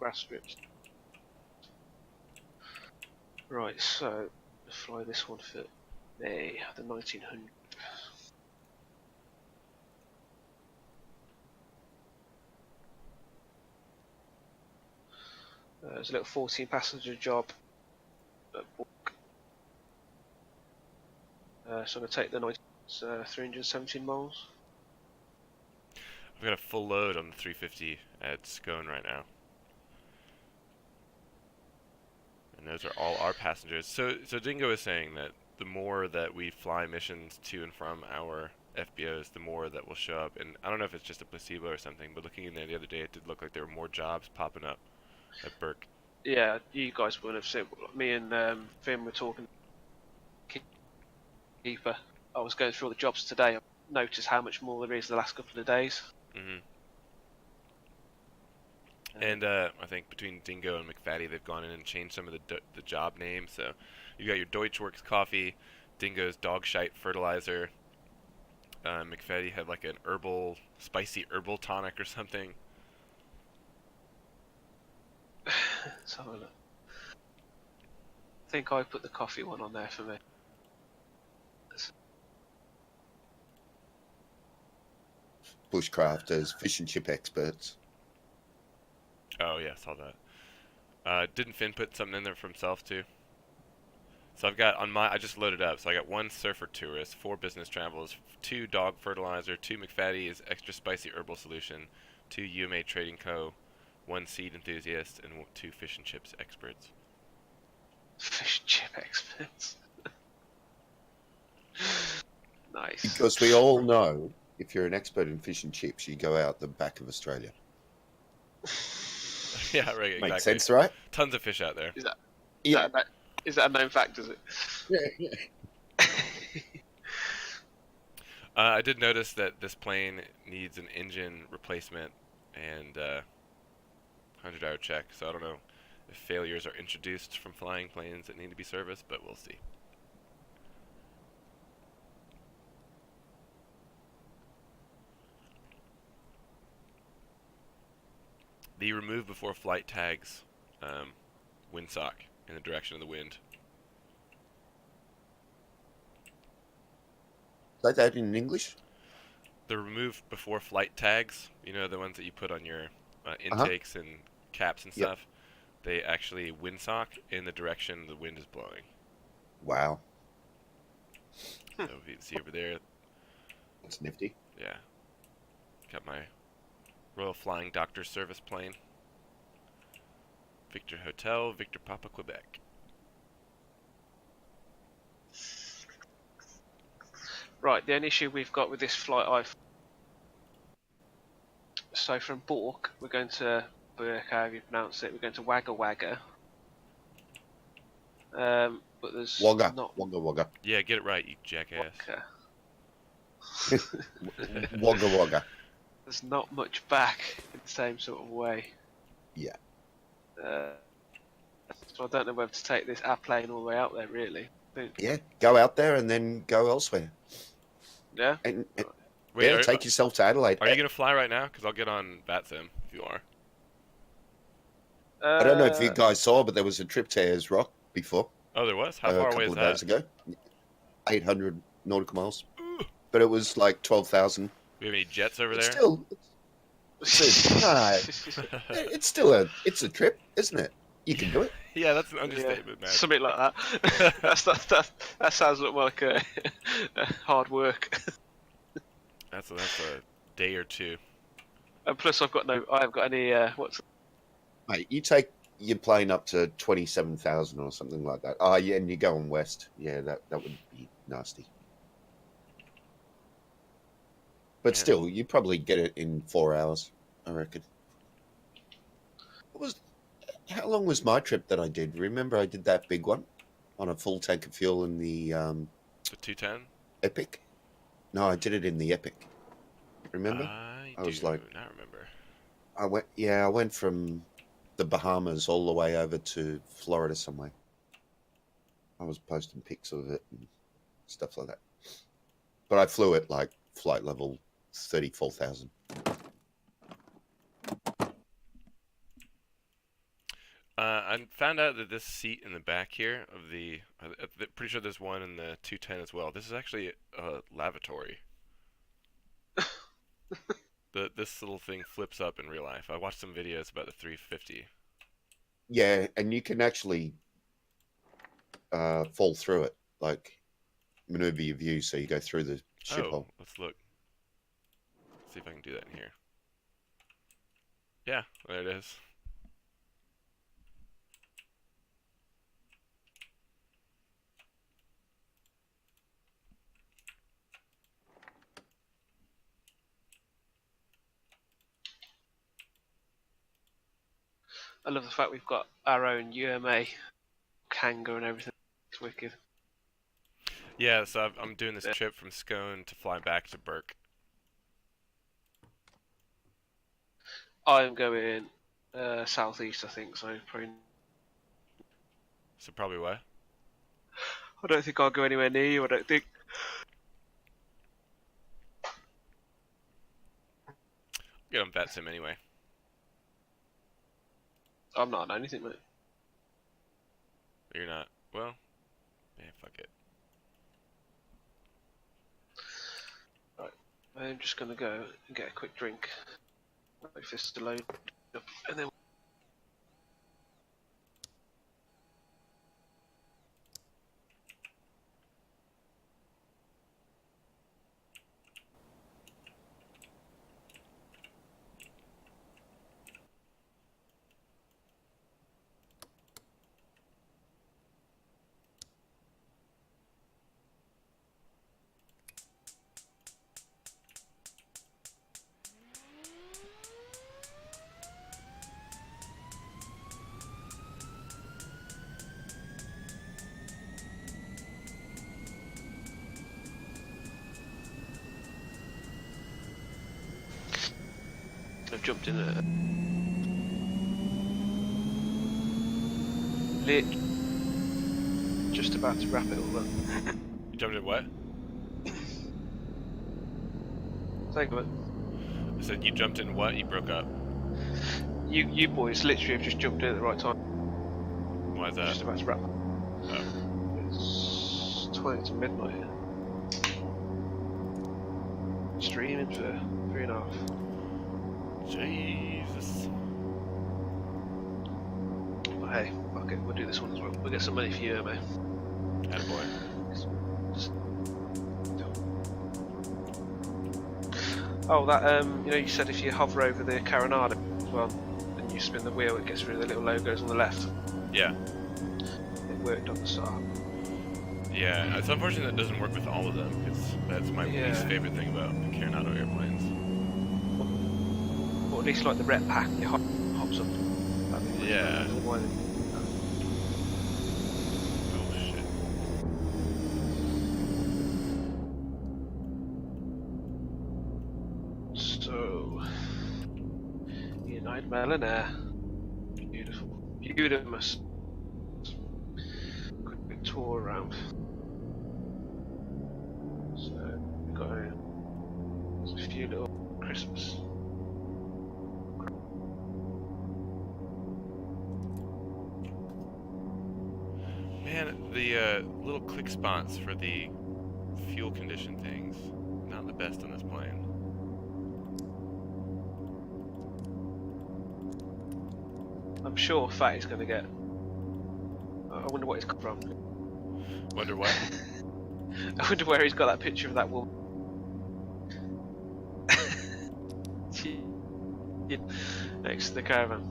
grass strips. Right, so fly this one for May, the 1900. There's a little 14 passenger job at Bourke. So I'm going to take the 317 miles. I've got a full load on the 350 at Scone right now. And those are all our passengers. So Dingo is saying that the more that we fly missions to and from our FBOs, the more that will show up. And I don't know if it's just a placebo or something, but looking in there the other day, it did look like there were more jobs popping up at Burke. Yeah, you guys would have seen. Me and Finn were talking. Keeper. I was going through all the jobs today. I noticed how much more there is the last couple of days. Mm-hmm. And I think between Dingo and McFaddy, they've gone in and changed some of the job names. So you got your Deutschworks coffee, Dingo's dog shite fertilizer. McFaddy had like an spicy herbal tonic or something. Let's have a look. I think I put the coffee one on there for me. Bushcrafters, fish and chip experts. Oh yeah, saw that. Didn't Finn put something in there for himself too? So I've got I just loaded up. So I got 1 surfer tourist, 4 business travelers, 2 dog fertilizer, 2 McFaddy's extra spicy herbal solution, 2 UMA Trading Co., 1 seed enthusiast, and 2 fish and chips experts. Fish and chip experts. Nice. Because we all know, if you're an expert in fish and chips, you go out the back of Australia. Yeah, right. Exactly. Makes sense, right? Tons of fish out there. Is that a known fact? Is it? Yeah. I did notice that this plane needs an engine replacement and 100-hour check. So I don't know if failures are introduced from flying planes that need to be serviced, but we'll see. The remove before flight tags windsock in the direction of the wind. Say that in English? The remove before flight tags, you know, the ones that you put on your intakes and caps and stuff, they actually windsock in the direction the wind is blowing. Wow. So if you can see over there. That's nifty. Yeah. Got my Royal Flying Doctor Service plane. Victor Hotel, Victor Papa, Quebec. Right, the only issue we've got with this flight, so from Bourke, we're going to Burke, however you pronounce it, we're going to Wagga Wagga. But there's Wagga, not... Wagga. Yeah, get it right, you jackass. Wagga Wagga. There's not much back in the same sort of way. Yeah. So I don't know whether to take this plane all the way out there, really. Yeah, go out there and then go elsewhere. Yeah? And Wait, take yourself to Adelaide. Are you going to fly right now? Because I'll get on VATSIM if you are. I don't know if you guys saw, but there was a trip to Ayers Rock before. Oh, there was? How far away is that? A couple of days ago. 800 nautical miles. But it was like 12,000. We have any jets over there? It's still a trip, isn't it? You can do it. Yeah, that's an understatement, man. Something like that. That sounds like hard work. That's a day or two. And plus, I haven't got any. Mate, you take your plane up to 27,000 or something like that. Oh, yeah, and you're going west. Yeah, that would be nasty. But still, you probably get it in 4 hours, I reckon. How long was my trip that I did? Remember I did that big one on a full tank of fuel in the 210? Epic? No, I did it in the Epic. Remember? I was like, not remember. I went from the Bahamas all the way over to Florida somewhere. I was posting pics of it and stuff like that. But I flew at like flight level 34,000. I found out that this seat in the back here of the, I'm pretty sure there's one in the 210 as well. This is actually a lavatory. This little thing flips up in real life. I watched some videos about the 350. Yeah, and you can actually fall through it, like maneuver your view so you go through the ship hole. Let's look. See if I can do that in here. Yeah, there it is. I love the fact we've got our own UMA hangar and everything. It's wicked. Yeah, so I'm doing this trip from Scone to fly back to Burke. I'm going southeast, I think, so probably. So probably what? I don't think I'll go anywhere near you, I don't think. Get on Vet Sim anyway. I'm not on anything, mate. You're not. Well, yeah, fuck it. Right, I'm just gonna go and get a quick drink. Wait for this to load up, and then. I've jumped in it. Lit. Just about to wrap it all up. You jumped in what? Thank you. I said you jumped in what? You broke up. You boys literally have just jumped in at the right time. Why is that? Just about to wrap up. Oh. It's 20 to midnight. Streaming for 3.5. Jesus. But hey, fuck it, we'll do this one as well. We'll get some money for you, mate. Attaboy. Oh, that you know, you said if you hover over the Caronado as well, and you spin the wheel, it gets rid of the little logos on the left. Yeah. It worked on the start. Yeah, it's unfortunate that it doesn't work with all of them, because that's my least favorite thing about the Caronado airplanes. Or at least like the red pack, it hops up. Yeah. Oh shit. So, United Melanair. Beautiful. Beautiful. Quick tour around. So, we've got a few little Christmas. Man, the little click spots for the fuel condition things, not the best on this plane. I'm sure Fat is going to get. I wonder what he's come from. Wonder what? I wonder where he's got that picture of that woman. Next to the caravan.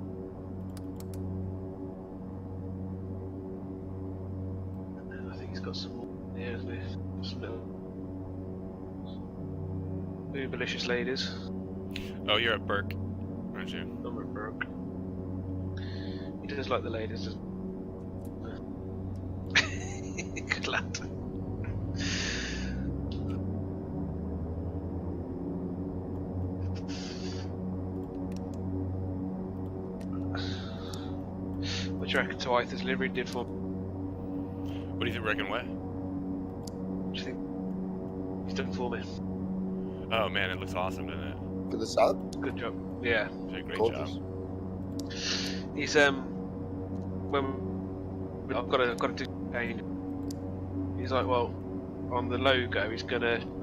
I think he's got some more here, isn't he? Some little uberlicious ladies. Oh, you're at Burke, aren't you? I'm at Burke. He does like the ladies, doesn't he? Good lad. What do you reckon Twytha's livery did for me? What do you reckon what? What do you think he's done for me? Oh man, it looks awesome, doesn't it? For the sub? Good job. Yeah. Did a great Gorgeous. job. He's when I've got to do change. He's like, well, on the logo, I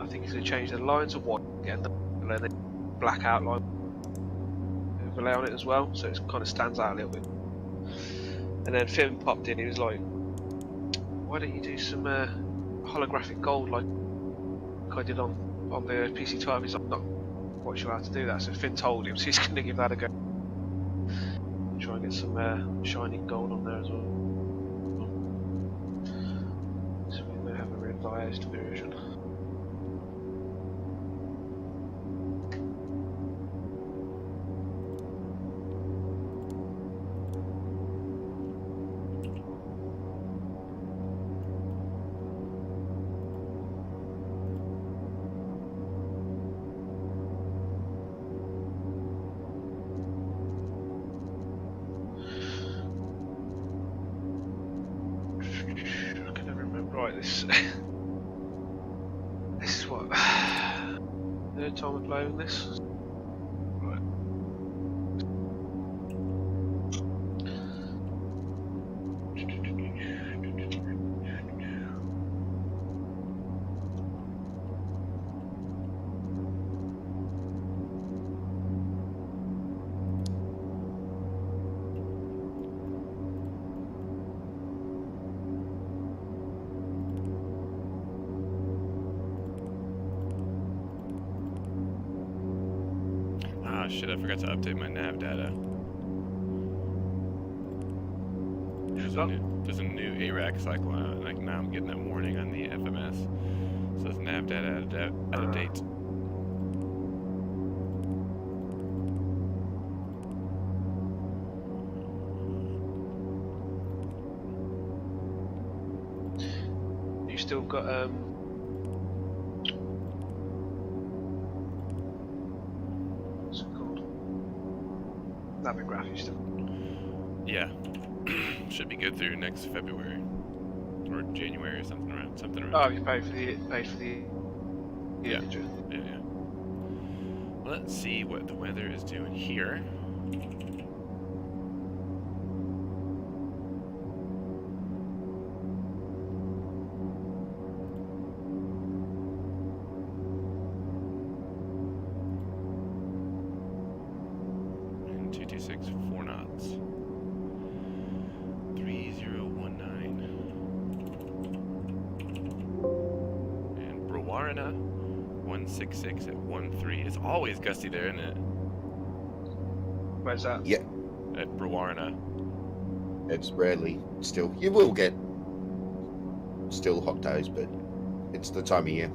think he's gonna change the lines of white again, and then black outline overlay on it as well, so it kind of stands out a little bit. And then Finn popped in. He was like, why don't you do some holographic gold like I did on the PC12? He's like, I'm not quite sure how to do that. So Finn told him, so he's going to give that a go. Try and get some shiny gold on there as well. So we may have a revised version. Right, this is what third time I'm playing this. Right. Shit, I forgot to update my nav data. There's a new ARAC cycle out, and like now I'm getting that warning on the FMS. So it's nav data out of date. You still got Navigraph, you still? Yeah. Should be good through next February or January or something around. Oh, you paid for the Yeah. Yeah. Let's see what the weather is doing here. And 226 4 knots. 3019. And Brewarina 166 at 13. It's always gusty there, isn't it? Where's that? Yeah, At Brewarina. it's rarely still. You will get still hot days, but it's the time of year.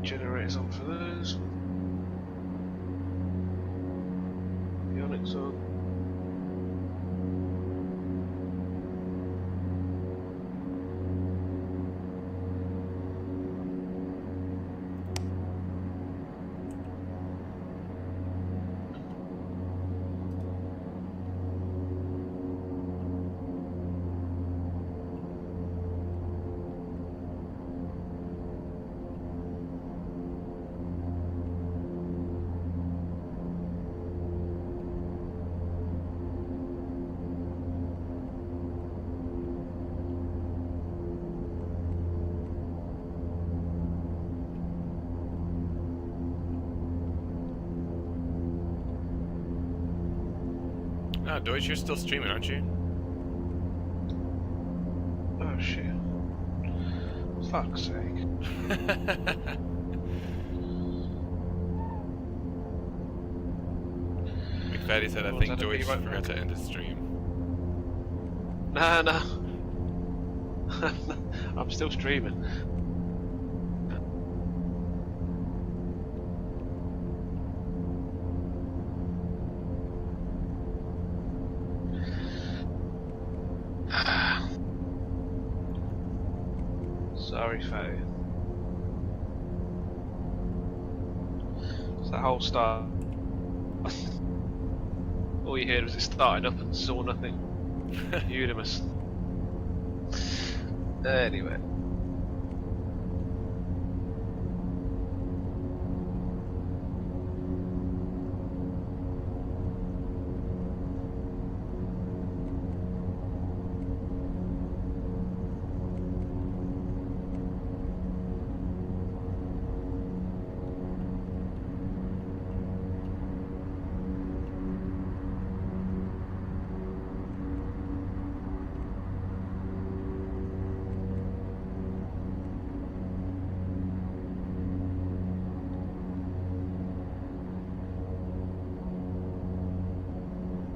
generators on for those. Avionics on. Ah, Deutsch, you're still streaming, aren't you? Oh shit. Fuck's sake. McFaddy said, I Oh, think is that a Deutsch bit right forgot to end his stream. Nah, nah. I'm still streaming. Sorry, Fatty. It's that whole start. All you heard was it started up and saw nothing. Unanimous. Anyway.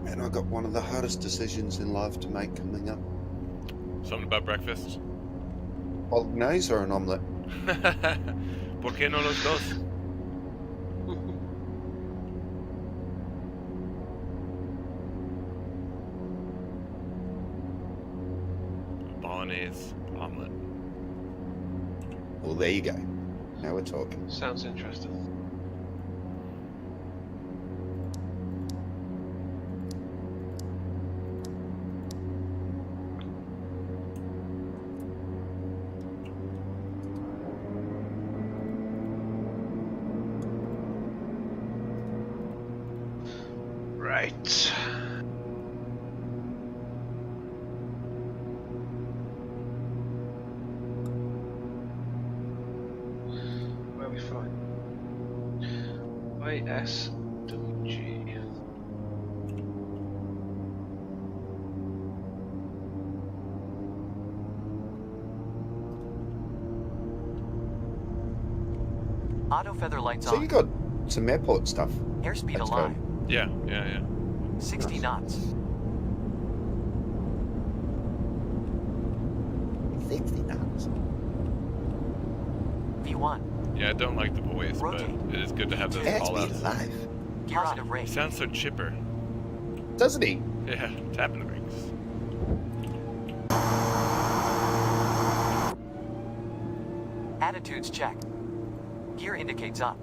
And I got one of the hardest decisions in life to make coming up. Something about breakfast? Bolognese or an omelette? ¿Por qué no los dos? Bolognese omelette. Well, there you go. Now we're talking. Sounds interesting. Right. Where are we flying? ISWG. Auto feather lights So on. you got some airport stuff. Airspeed That's alive. Yeah, yeah, yeah. 60 knots. 60 knots. V1. Yeah, I don't like the voice, but it is good to have those That's call me outs. live. Positive He rate. sounds so chipper. Doesn't he? Yeah, tapping the brakes. Attitudes check. Gear indicates up.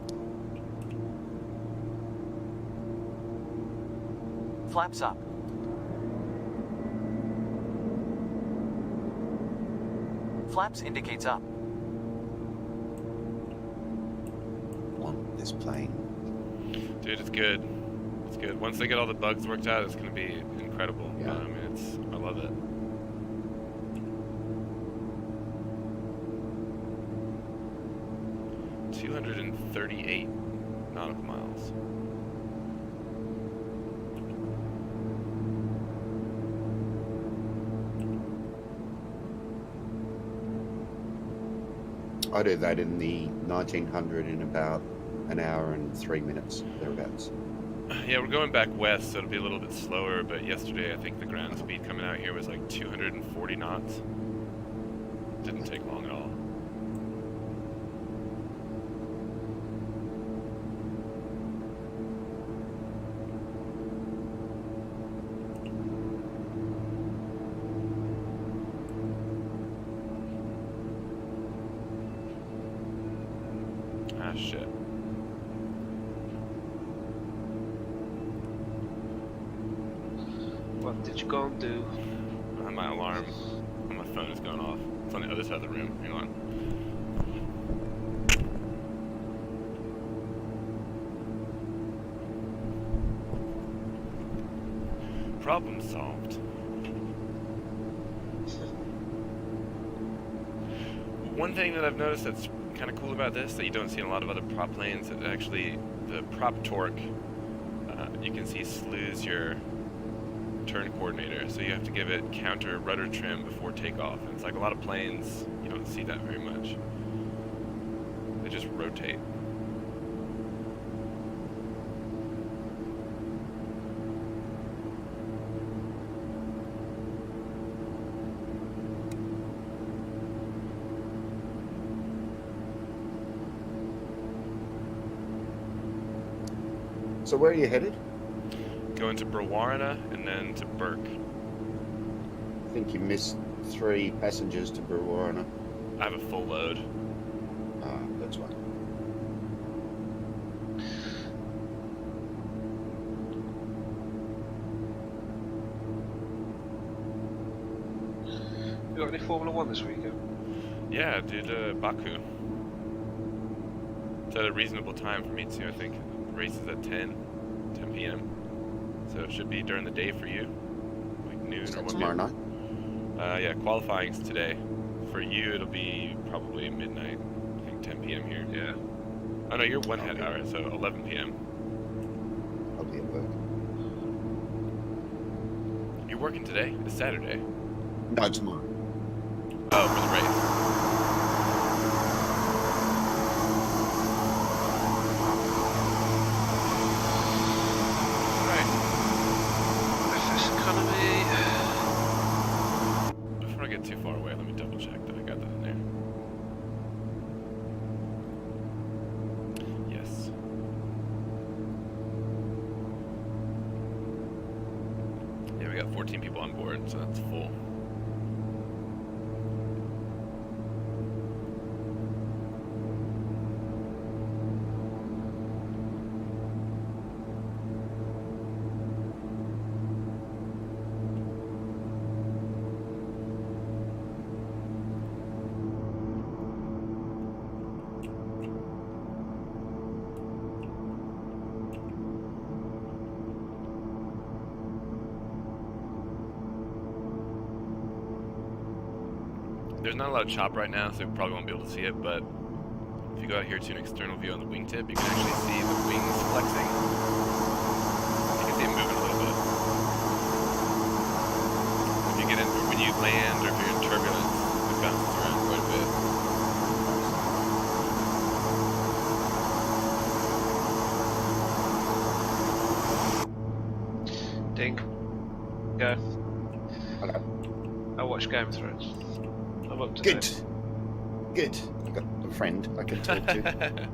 Flaps up. Flaps indicates up. Want this plane. Dude, it's good. It's good. Once they get all the bugs worked out, it's gonna be incredible. Yeah. I mean, I love it. $238 nautical miles. I do that in the 1900 in about an hour and 3 minutes, thereabouts. Yeah, we're going back west, so it'll be a little bit slower, but yesterday I think the ground speed coming out here was like 240 knots. Didn't take long at all. Ah, shit. What did you go and do? My alarm on my phone is going off. It's on the other side of the room. Hang on. Problem solved. One thing that I've noticed that's kind of cool about this that you don't see in a lot of other prop planes, that actually the prop torque, you can see slews your turn coordinator, so you have to give it counter rudder trim before takeoff. And it's like a lot of planes, you don't see that very much. They just rotate. So where are you headed? Going to Brewarrina and then to Burke. I think you missed 3 passengers to Brewarrina. I have a full load. Ah, that's right. You got any Formula 1 this weekend? Yeah, I did Baku. It's at a reasonable time for me too, I think. The race is at 10 p.m. So it should be during the day for you, like noon Is or that 1 tomorrow p.m. night? Yeah, qualifying's today. For you, it'll be probably midnight. I think 10 p.m. here. Yeah. Oh no, you're 1 head hour, so 11 p.m. I'll be at work. You're working today? It's Saturday. No, tomorrow. Oh, for the race. FS economy. Before I get too far away, let me double check that I got that in there. Yes. Yeah, we got 14 people on board, so that's full. There's not a lot of chop right now, so we probably won't be able to see it, but if you go out here to an external view on the wingtip, you can actually see the wings flexing. You can see it moving a little bit. If you get in, when you land or if you're in turbulence, it bounces around quite a bit. Dink. Go. Hello. I watch Game of Thrones. I'm up to Good. date. Good. I've got a friend I can talk to.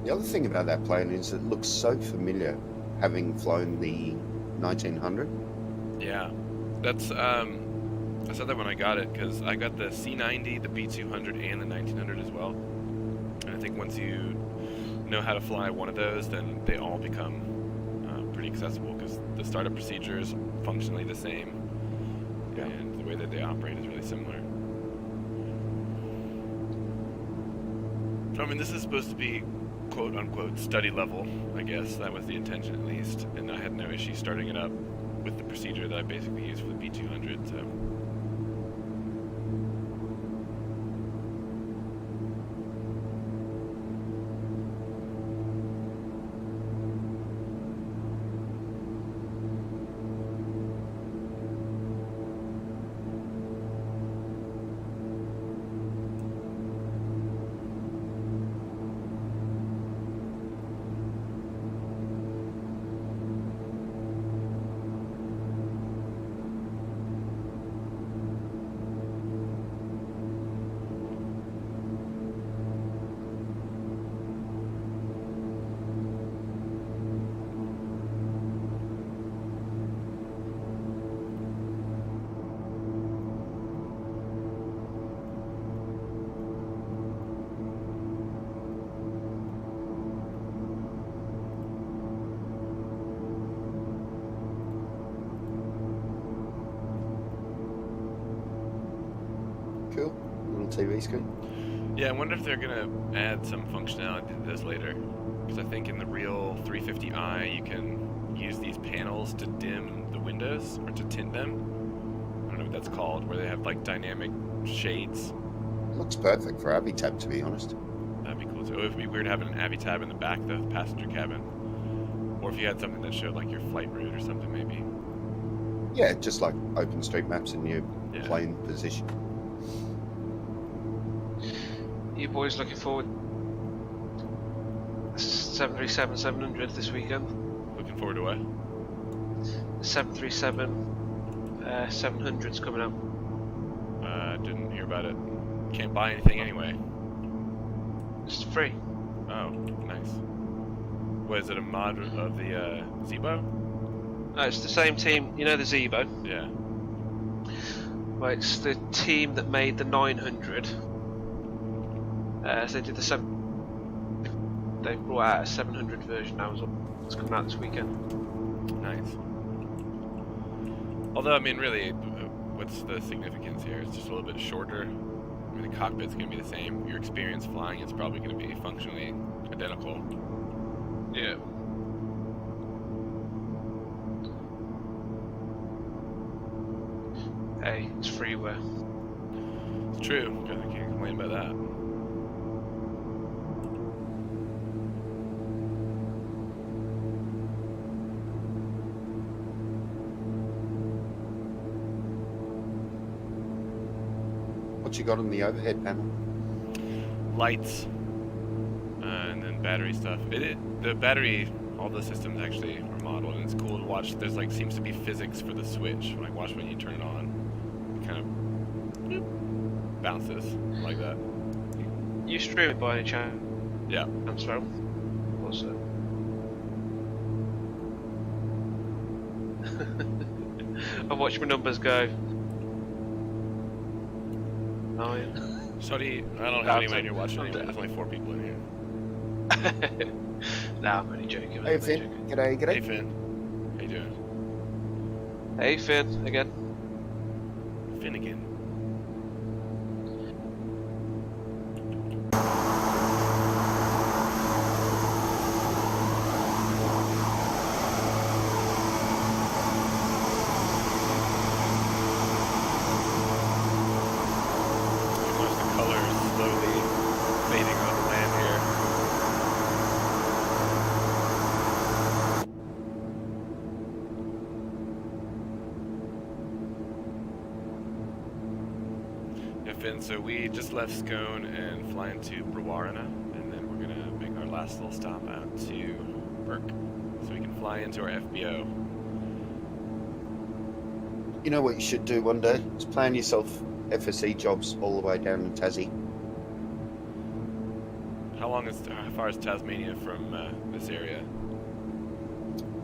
The other thing about that plane is it looks so familiar, having flown the 1900. Yeah, that's I said that when I got it because I got the C90, the B200, and the 1900 as well. And I think once you know how to fly one of those, then they all become pretty accessible because the startup procedure is functionally the same, and the way that they operate is really similar. I mean, this is supposed to be quote-unquote study level, I guess. That was the intention, at least. And I had no issue starting it up with the procedure that I basically used for the B200, so... Cool. Little TV screen. Yeah, I wonder if they're gonna add some functionality to this later. Because I think in the real 350i you can use these panels to dim the windows, or to tint them. I don't know what that's called, where they have like dynamic shades. Looks perfect for Abbey Tab, to be honest. That'd be cool too. It would be weird having an Abbey tab in the back of the passenger cabin. Or if you had something that showed like your flight route or something maybe. Yeah, just like OpenStreetMaps in your Yeah. plane position. You boys looking forward 737-700 this weekend? Looking forward to what? The 737 700's coming out. Didn't hear about it. Can't buy anything anyway. It's free. Oh, nice. What, is it a mod of the Zebo? No, it's the same team. You know the Zebo? Yeah. Well, it's the team that made the 900. So they did the 7. They brought out a 700 version now as well. It's coming out this weekend. Nice. Although, I mean, really, what's the significance here? It's just a little bit shorter. I mean, the cockpit's going to be the same. Your experience flying is probably going to be functionally identical. Yeah. Hey, it's freeware. It's true. I can't complain about that. What you got on the overhead panel? Lights. And then battery stuff. The battery, all the systems actually are modeled, and it's cool to watch. There's like, seems to be physics for the switch. Like, watch when you turn it on. It kind of bounces like that. You stream it by any chance? Yeah. That's well. What's it? I watch my numbers go. 9. Sorry, I don't have anyone here watching anymore. There's only 4 people in here. Nah, I'm only joking. I'm Hey only Finn, joking. g'day, g'day. Hey Finn, how you doing? Hey Finn, again. Finnegan. Watch the colors slowly fading on the land here. Yeah, Finn, so we just left Scone and fly into Brewarrina, and then we're gonna make our last little stop out to Burke, so we can fly into our FBO. You know what you should do one day? Is plan yourself FSE jobs all the way down in Tassie. How far is Tasmania from this area?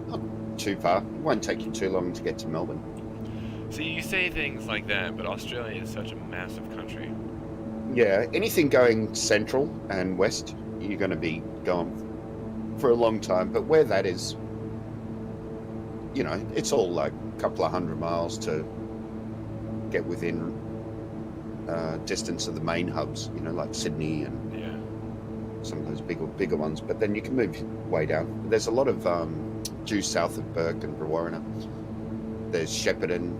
Not too far. It won't take you too long to get to Melbourne. See, you say things like that, but Australia is such a massive country. Yeah, anything going central and west, you're going to be going for a long time. But where that is, you know, it's all like a couple of 100 miles to get within distance of the main hubs, you know, like Sydney and some of those bigger ones. But then you can move way down. There's a lot of due south of Bourke and Brewarrina. There's Shepparton,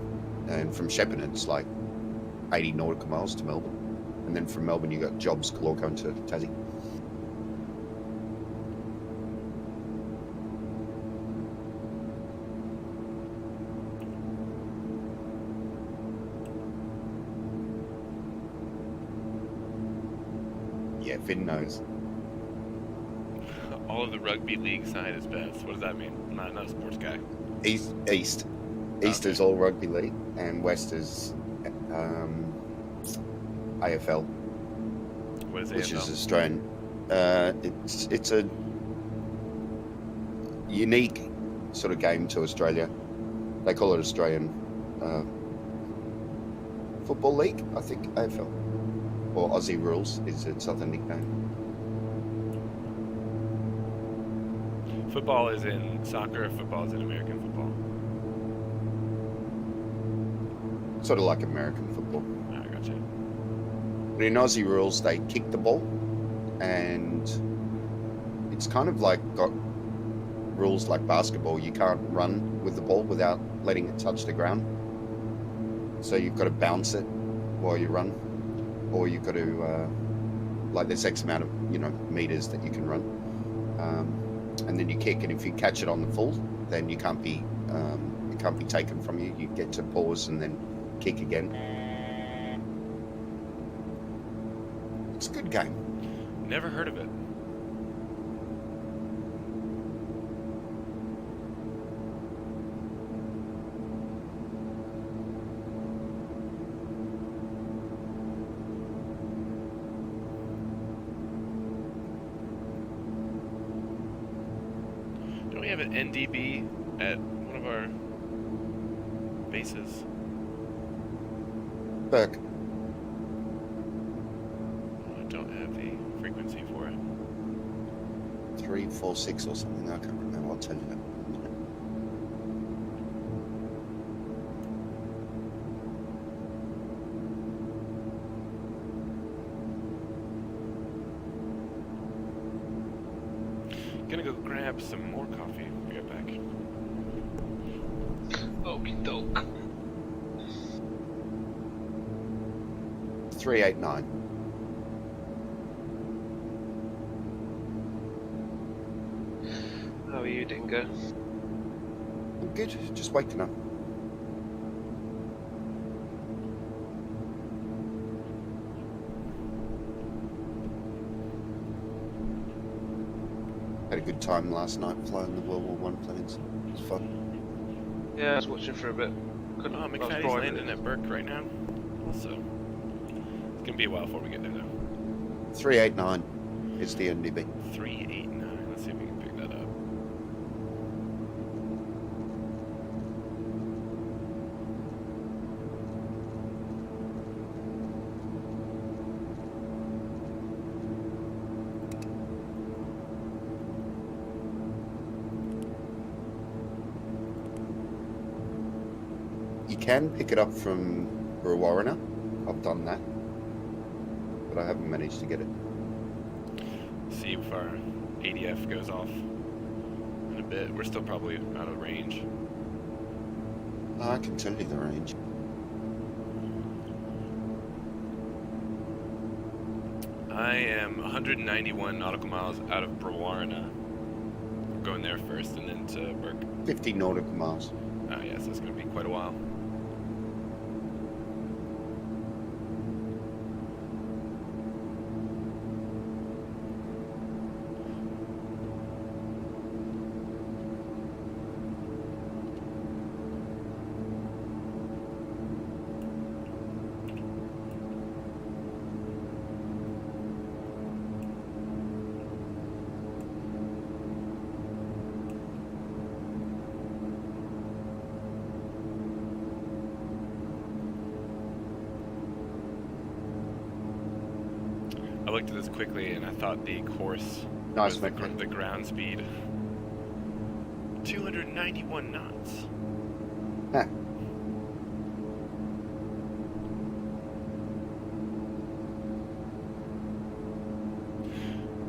and from Shepparton it's like 80 nautical miles to Melbourne. And then from Melbourne you got jobs galore going to Tassie. Yeah, Finn knows. All of the rugby league side is best. What does that mean? I'm not a sports guy. East Okay. is all rugby league, and West is AFL, What is which AFL? is Australian. It's a unique sort of game to Australia. They call it Australian Football League, I think, AFL, or Aussie Rules is its other nickname. Football is in soccer, or football is in American football? Sort of like American football. Oh, I gotcha. But in Aussie Rules, they kick the ball, and it's kind of like got rules like basketball. You can't run with the ball without letting it touch the ground. So you've got to bounce it while you run, or you've got to like there's X amount of meters that you can run, and then you kick. And if you catch it on the full, then it can't be taken from you. You get to pause and then kick again. It's a good game. Never heard of it. Don't we have an NDB at one of our bases? Burke. I don't have the frequency for it. 346 or something. I can't remember. I'll tell you that. Gonna go grab some more coffee. Be right back. Okie doke. 389. How are you, Dingo? I'm good. Just waking up. Had a good time last night flying the World War I planes. It was fun. Yeah, I was watching for a bit. Couldn't. Oh, I was McFaddy's driving landing it. at Burke right now. Also, it's gonna be a while before we get there though. 389 is the NDB. 389. Let's see if we can pick that up. You can pick it up from Brewarrina. I've done that. But I haven't managed to get it. See if our ADF goes off in a bit. We're still probably out of range. I can tell you the range. I am 191 nautical miles out of Brewarrina. We're going there first and then to Burke. 50 nautical miles. Oh yes, that's gonna be quite a while. I looked at this quickly and I thought the course Nice, was mate. the ground speed. 291 knots. Huh.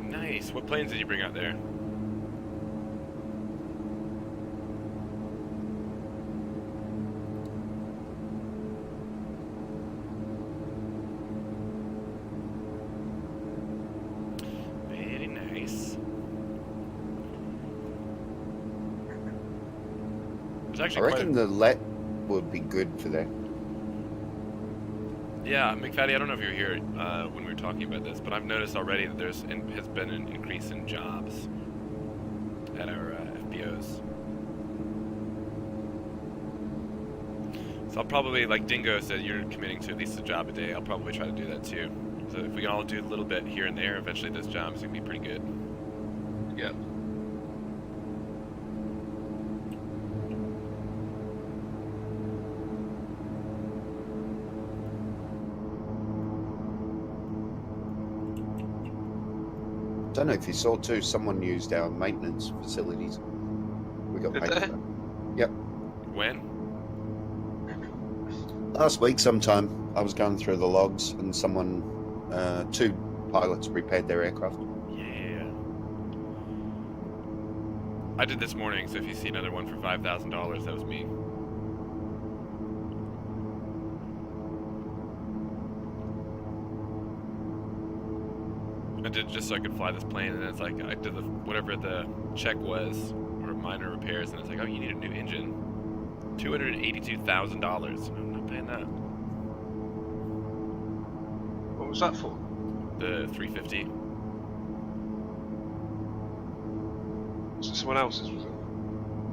Nice. What planes did you bring out there? Very nice. It's I actually reckon the let would be good for that. Yeah, McFaddy, I don't know if you were here when we were talking about this, but I've noticed already that has been an increase in jobs at our FBOs. So I'll probably, like Dingo said, you're committing to at least a job a day. I'll probably try to do that too. So if we can all do a little bit here and there, eventually this job is going to be pretty good. Yeah. Don't know if you saw too, someone used our maintenance facilities. We got Did paid they? for that. Yep. When? Last week sometime I was going through the logs and someone, 2 pilots repaired their aircraft. Yeah. I did this morning, so if you see another one for $5,000, that was me. I did just so I could fly this plane, and it's like I did whatever the check was, or minor repairs, and it's like, oh, you need a new engine. $282,000. I'm not paying that. What was that for? The 350. Was it someone else's, was it?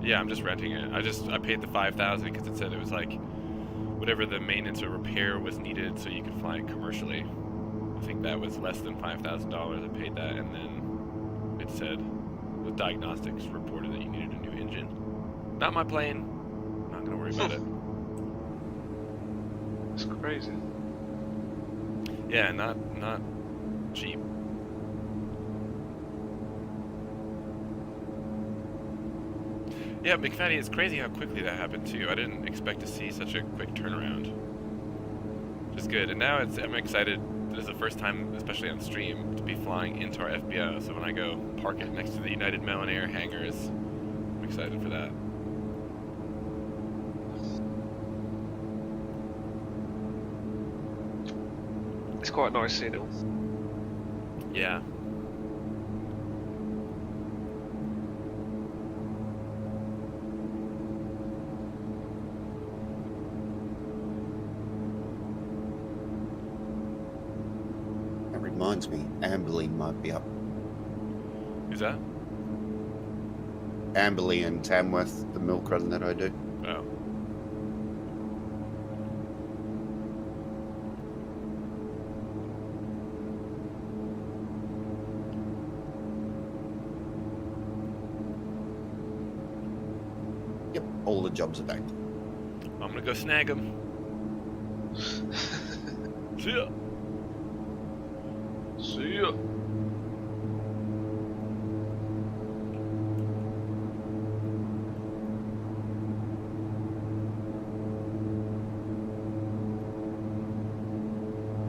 Yeah, I'm just renting it. I paid the $5,000 because it said it was like whatever the maintenance or repair was needed, so you could fly it commercially. I think that was less than $5,000. I paid that, and then it said the diagnostics reported that you needed a new engine. Not my plane. Not gonna worry about it. It's crazy. Yeah, not cheap. Yeah, McFaddy, it's crazy how quickly that happened too. I didn't expect to see such a quick turnaround. Which is good, and now I'm excited. This is the first time, especially on stream, to be flying into our FBO. So when I go park it next to the United Mellon Air hangars, I'm excited for that. It's quite nice seeing it all. Yeah. That reminds me, Amberley might be up. Who's that? Amberley and Tamworth, the milk run that I do. Oh. Yep, all the jobs are back. I'm gonna go snag him. See ya. See ya.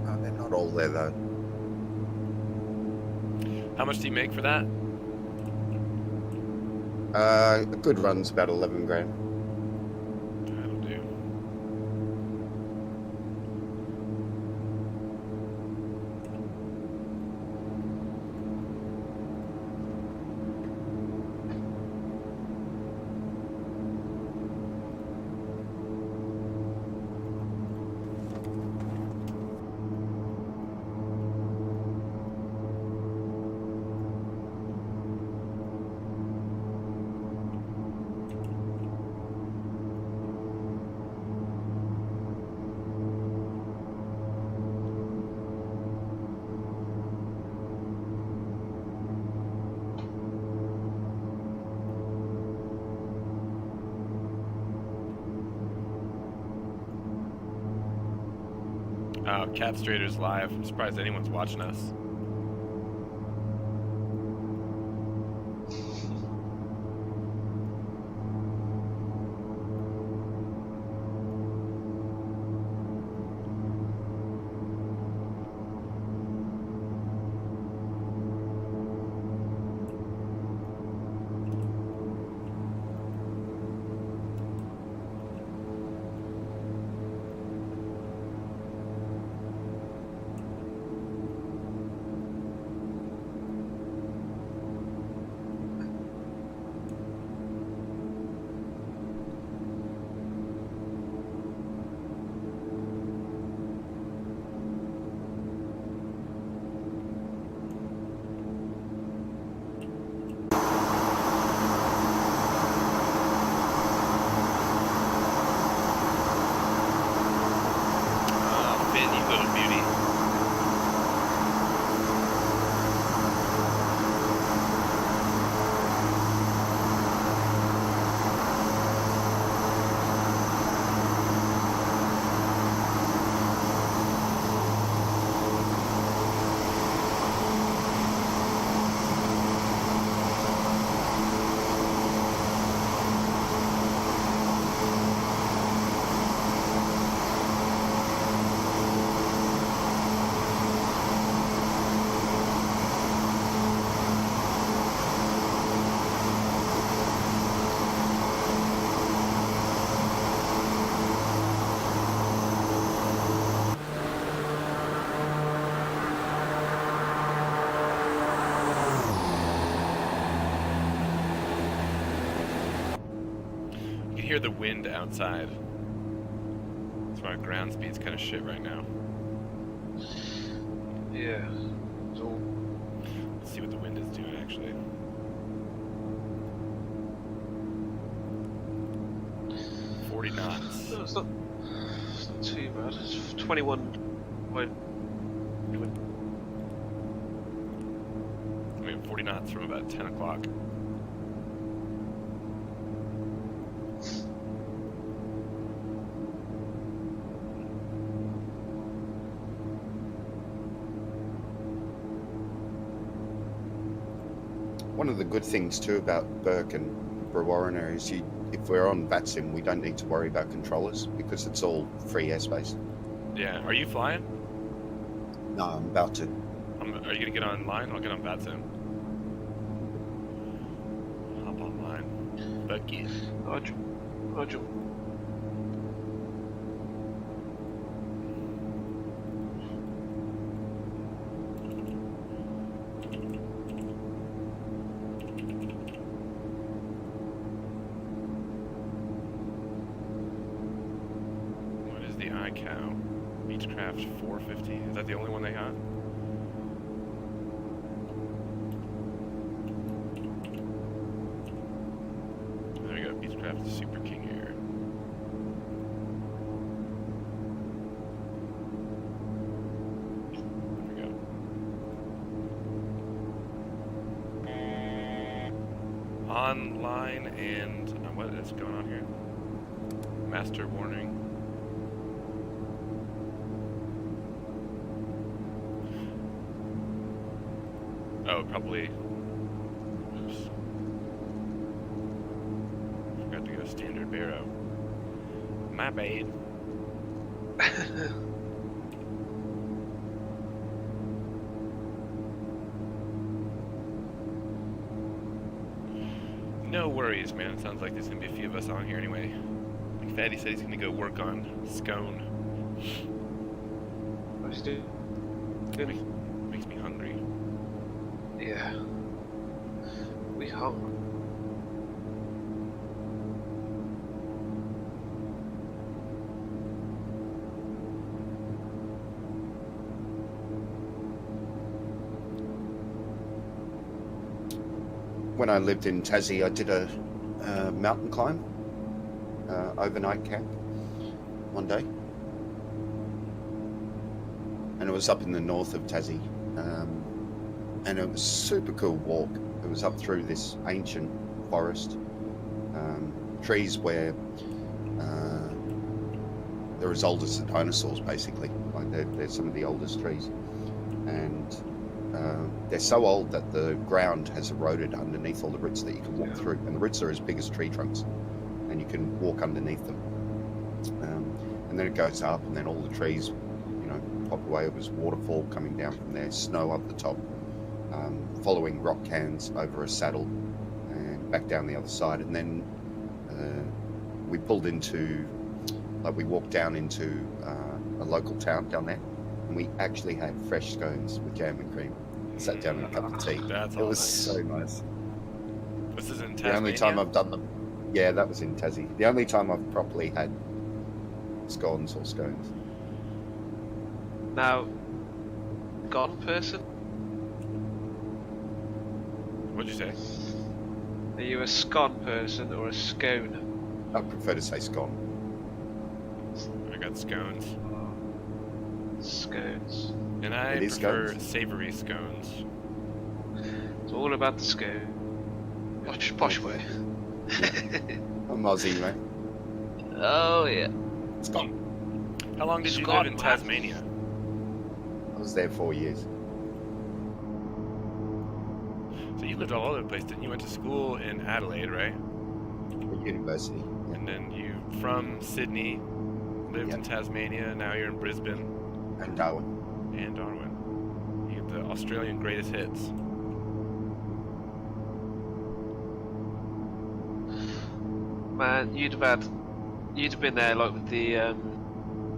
Oh, they're not all there though. How much do you make for that? A good run's about 11 grand. That'll do. Cat Strader's live. I'm surprised anyone's watching us. hear the wind outside. That's why our ground speed's kind of shit right now. Yeah. It's all... Let's see what the wind is doing actually. knots. No, it's not too bad. It's 21. I mean, 40 knots from about 10 o'clock. One of the good things too about Burke and Brewarrina is if we're on VATSIM, we don't need to worry about controllers because it's all free airspace. Yeah. Are you flying? No, I'm about to. Are you gonna get online? I'll get on VATSIM. Hop online. Bucky. Roger. What is the iCow? Beechcraft 450. Is that the only one they got? There we go. Beechcraft Super King Air. There we go. Online and what is going on here? Master warning. Oh, probably. Oops. Forgot to go standard barrow. My bad. No worries, man. It sounds like there's gonna be a few of us on here anyway. Fatty said he's gonna go work on scone. What's he doing? Makes me hungry. Yeah. We hung. When I lived in Tassie, I did a mountain climb, overnight camp, one day. And it was up in the north of Tassie. And it was a super cool walk. It was up through this ancient forest, trees where they're as old as the dinosaurs, basically. Like they're some of the oldest trees. And they're so old that the ground has eroded underneath all the roots that you can walk through. And the roots are as big as tree trunks, and you can walk underneath them. And then it goes up, and then all the trees, pop away. It was waterfall coming down from there, snow up the top, following rock cans over a saddle, and back down the other side. And then we pulled into, we walked down into a local town down there, and we actually had fresh scones with jam and cream. Sat down with a cup of tea. That's it was nice. So nice. This is in Tasmania? The only time I've done them. Yeah, that was in Tassie. The only time I've properly had scones or scones. Now, gone person? What'd you say? Are you a scone person or a scone? I prefer to say scone. I got scones. Scones. And I It is prefer scones. savory scones. It's all about the scone. Posh way. I'm Aussie, mate. Oh yeah. Scone. How long did you Scone, live in man. Tasmania? I was there 4 years. So you lived all over the place, didn't you? Went to school in Adelaide, right? At university. Yeah. And then you, from Sydney, lived in Yep. Tasmania, now you're in Brisbane And Darwin. and Darwin. You get the Australian greatest hits. Man, you'd have been there like with the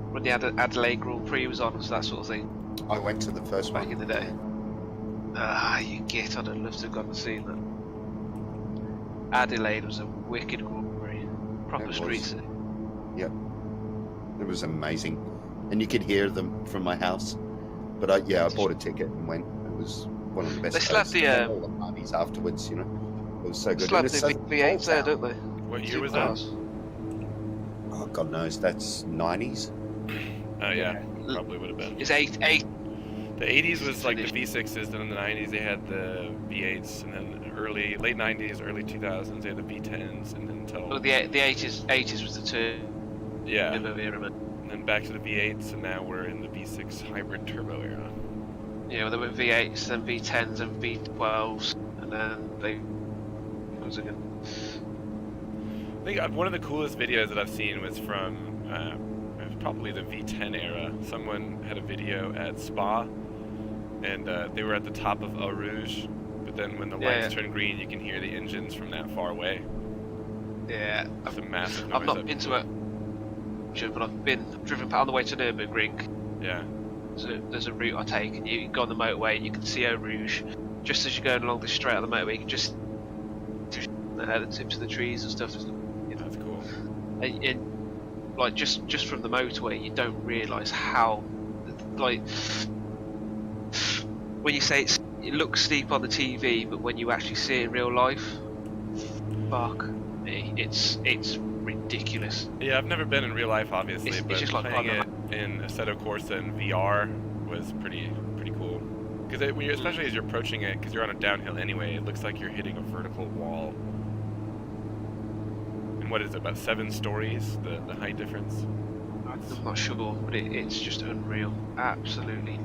when the Adelaide Grand Prix was on, so that sort of thing I went to the first back one. in the day. Ah, you get. I'd love to have gone and seen that. Adelaide was a wicked Grand Prix. Proper It was. streets. Yep. It was amazing. And you could hear them from my house. But I bought a ticket and went. It was one of the best They still have days. the, And then all the parties afterwards, you know. It was so good. Still And have it's the so V8s there, small don't they? What year Two was that? cars. Oh, God knows. That's 90s. Oh yeah, probably would have been. It's eight. The 80s was like the V6s, and in the 90s they had the V8s, and then late 90s, early 2000s they had the V10s, and then until Well, the 80s was the turbo yeah, era, man. and then back to the V8s, and now we're in the V6 hybrid turbo era. Yeah, well, there were V8s, then V10s, and V12s, and then they was again. I think one of the coolest videos that I've seen was from probably the V10 era. Someone had a video at Spa, and they were at the top of Eau Rouge, but then when the lights turn green, you can hear the engines from that far away. Yeah, It's a massive noise. I've not been to it, but I've driven on the way to Nürburgring. Yeah. There's a route I take, and you go on the motorway, and you can see Eau Rouge. Just as you're going along the straight on the motorway, you can just the tips of the trees and stuff. That's cool. And like just from the motorway, you don't realise how, like, when you say it looks steep on the TV, but when you actually see it in real life, fuck me, it's ridiculous. Yeah, I've never been in real life, obviously, It's but just like playing it in Assetto Corsa in VR was pretty cool. Because especially as you're approaching it, because you're on a downhill anyway, it looks like you're hitting a vertical wall. And what is it, about 7 stories, the height difference? I'm not sure, but it's just unreal, absolutely.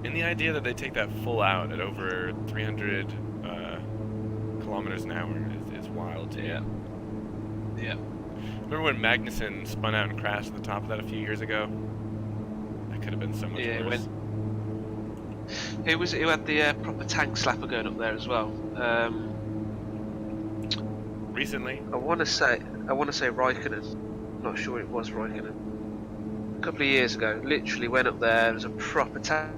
And the idea that they take that full out at over 300 kilometers an hour is wild to me. Yeah. Remember when Magnussen spun out and crashed at the top of that a few years ago? That could have been so much worse. Who had the proper tank slapper going up there as well? Recently? I want to say Raikkonen. I'm not sure it was Raikkonen. A couple of years ago, literally went up there. There was a proper tank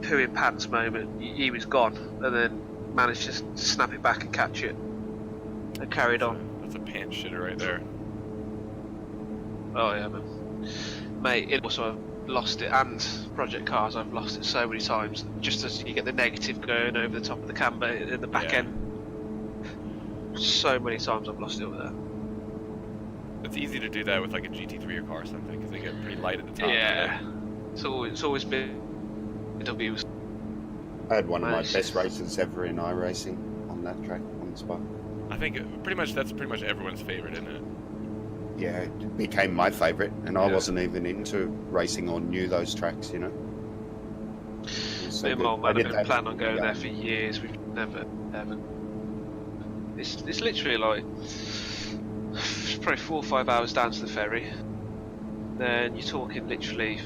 poo in pants moment. He was gone, and then managed to snap it back and catch it, and carried on. That's a pants shitter right there. Oh yeah, man. Mate, it also I've lost it, and Project Cars I've lost it so many times. Just as you get the negative going over the top of the camber in the back end. So many times I've lost it over there. It's easy to do that with like a GT3 car or something because they get pretty light at the top. Yeah, it's always been W's. I had one of my best races ever in iRacing on that track, on the spot. I think that's pretty much everyone's favorite, isn't it? Yeah, it became my favourite, and I wasn't even into racing or knew those tracks, you know. Me and Mum have been planning on going there for years. We've never ever. It's literally like probably 4 or 5 hours down to the ferry. Then you're talking literally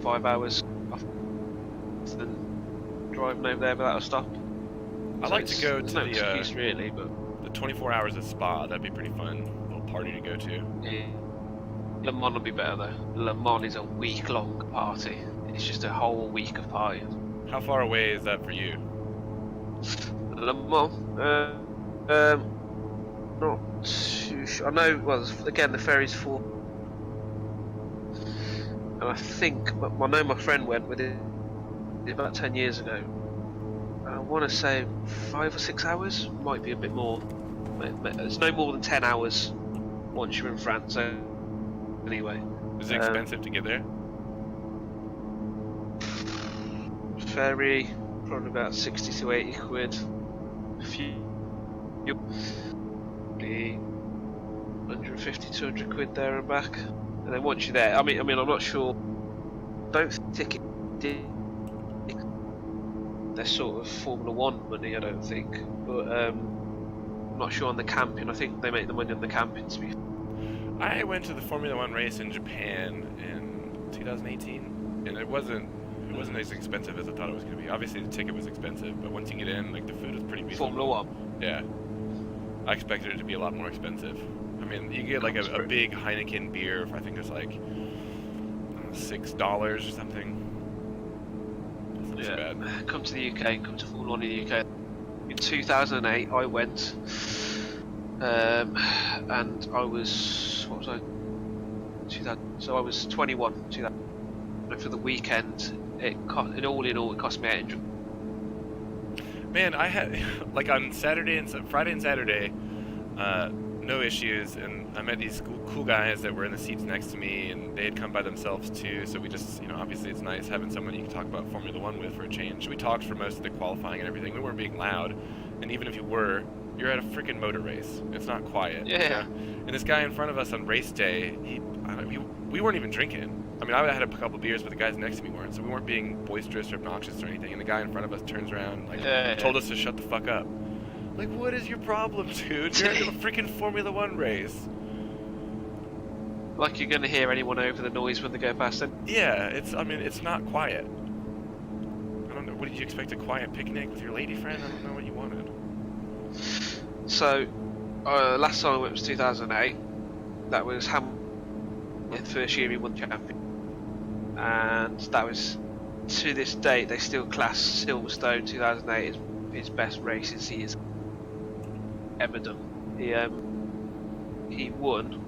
5 hours off, then driving over there without a stop. I'd like to go to no excuse really, but the 24 hours at Spa. That'd be pretty fun. Little party to go to. yeah. Le Mans will be better though. Le Mans is a week-long party. It's just a whole week of partying. How far away is that for you? Le Mans, not too sure. I know. Well, again, the ferry's 4. And I think, I know my friend went with it about 10 years ago. I want to say 5 or 6 hours, might be a bit more. It's no more than 10 hours once you're in France. So anyway, Is it expensive to get there? Ferry, probably about 60 to 80 quid. A few, 150, 200 quid there and back. And then once you're there, I mean, I'm not sure. Don't think it did. They're sort of Formula 1 money, I don't think. But I'm not sure on the camping. I think they make the money on the camping. To be. I went to the Formula 1 race in Japan in 2018, and it wasn't as expensive as I thought it was going to be. Obviously, the ticket was expensive, but once you get in, like the food is pretty reasonable. Formula 1. Yeah, I expected it to be a lot more expensive. I mean, you get like a big Heineken beer for I think it's like $6 or something. That's not too bad. Come to the UK. Come to Formula 1 in the UK. In 2008, I went. and I was, what was I? 2000. So I was 21. 2000. And for the weekend, it cost, in all, it cost me 800. Man, I had like on Saturday and Friday and Saturday, no issues, and I met these cool guys that were in the seats next to me, and they had come by themselves too. So we just, obviously it's nice having someone you can talk about Formula One with for a change. We talked for most of the qualifying and everything. We weren't being loud, and even if you were, you're at a freaking motor race. It's not quiet. Yeah. And this guy in front of us on race day, we weren't even drinking. I mean, I had a couple beers, but the guys next to me weren't, so we weren't being boisterous or obnoxious or anything. And the guy in front of us turns around, told us to shut the fuck up. Like, what is your problem, dude? You're in a freaking Formula One race. Like you're going to hear anyone over the noise when they go past it. Yeah, it's not quiet. I don't know. What did you expect? A quiet picnic with your lady friend? I don't know what you wanted. So, last time I went was 2008. That was Hamilton's first year he won the championship. And that was, to this date, they still class Silverstone 2008 as his best races he has ever done. He won.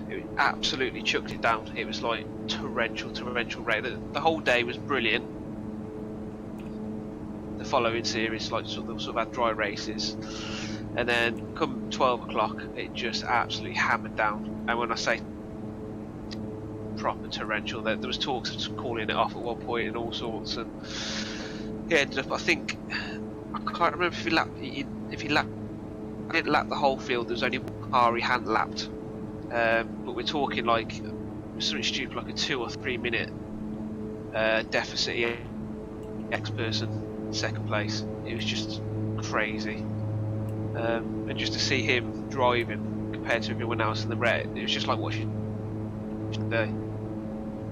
It absolutely chucked it down. It was like torrential rain. The whole day was brilliant. The following series, sort of had dry races, and then come 12 o'clock, it just absolutely hammered down. And when I say proper torrential, there was talks of just calling it off at one point and all sorts, and he ended up, I think, I can't remember if he didn't lap the whole field. There was only one car he hadn't lapped, but we're talking like something stupid like a 2 or 3 minute deficit. Next person, second place. It was just crazy, and just to see him driving compared to everyone else in the red, it was just like watching the day.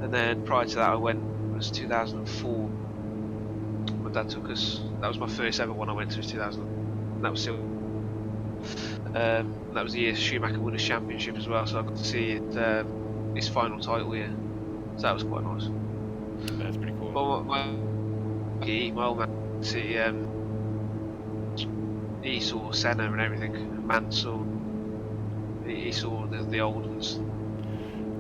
And then prior to that, it was 2004. My dad took us. That was my first ever one I went to. Was 2000. And that was still. That was the year Schumacher won his championship as well, so I got to see it, his final title year. So that was quite nice. That's pretty cool. Well, my old man, see, he saw Senna and everything. Mansell. He saw the old ones.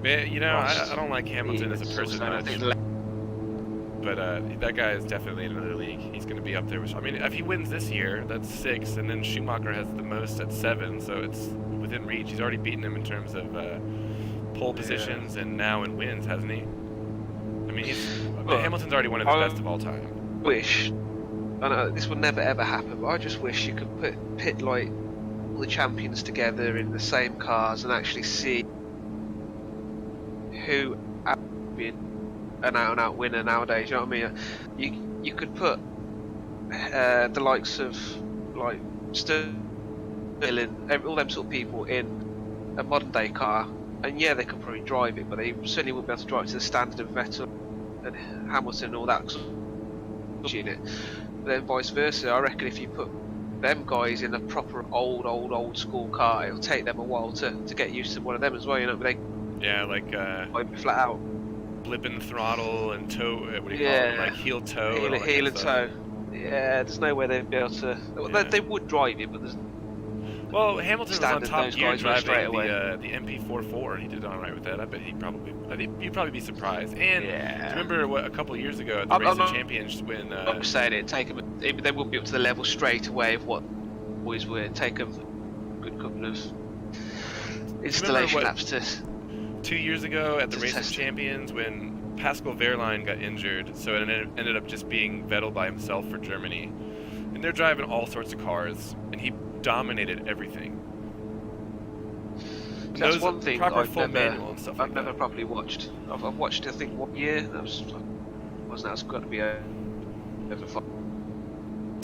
Man, I don't like Hamilton as a person much, but that guy is definitely in another league. He's going to be up there with. I mean, if he wins this year, that's 6, and then Schumacher has the most at 7, so it's within reach. He's already beaten him in terms of pole positions and now in wins, hasn't he? I mean, Hamilton's already one of the best of all time. Wish, I know this will never ever happen, but I just wish you could pit like all the champions together in the same cars and actually see who would be an out-and-out winner nowadays. You know what I mean? You could put the likes of like Sterling, all them sort of people in a modern day car, and yeah, they could probably drive it, but they certainly wouldn't be able to drive it to the standard of Vettel and Hamilton and all that sort of unit. But then vice versa, I reckon if you put them guys in a proper old school car, it'll take them a while to get used to one of them as well. You know, but they like flat out blipping the throttle and toe. What do you call it? Like heel toe. Heel and toe. Yeah, there's no way they'd be able to. Yeah. They would drive it, but there's. Well, Hamilton was on Top Gear driving the MP44. He did all right with that. I bet you'd probably be surprised. And remember a couple of years ago at the Race of Champions when I'm saying it'd take them. They wouldn't be up to the level straight away of what boys were. It'd take them a good couple of installation laps to. 2 years ago at the Race of Champions when Pascal Wehrlein got injured, so it ended up just being Vettel by himself for Germany. And they're driving all sorts of cars, and he dominated everything. That's one thing I've never properly watched. I've watched, I think, 1 year. That wasn't as good to be over 5.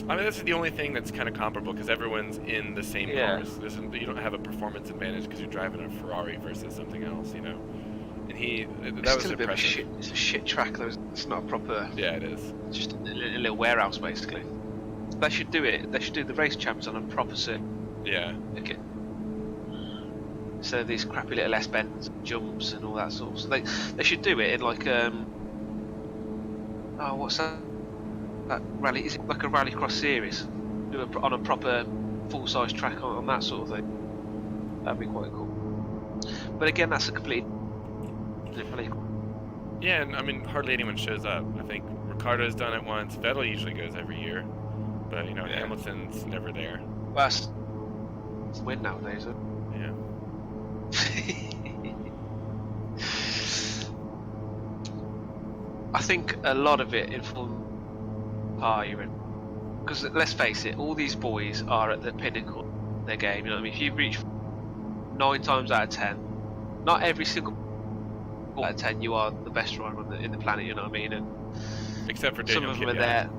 I mean, that's the only thing that's kind of comparable because everyone's in the same cars. You don't have a performance advantage because you're driving a Ferrari versus something else, you know. And that was impressive. It's a shit track. It's not a proper. Yeah, it is. It's just a little warehouse basically. They should do it. They should do the race champs on a proper circuit. Yeah. Okay. So these crappy little S bends, jumps, and all that sort of. So they should do it in like what's that? That rally, is it like a rallycross series? Do it on a proper full-size track on that sort of thing. That'd be quite cool. But again, that's a completely different place. Yeah, and I mean, hardly anyone shows up. I think Ricardo's done it once. Vettel usually goes every year, but you know, Yeah. Hamilton's never there. Well, it's a win nowadays. Isn't Yeah. it? I think a lot of it informs how you're in. Because let's face it, all these boys are at the pinnacle of their game. You know what I mean? If you reach 9 times out of 10, not every single out of 10 you are the best driver on in the planet. You know what I mean? And Except for some Daniel of them are Kvyat. there.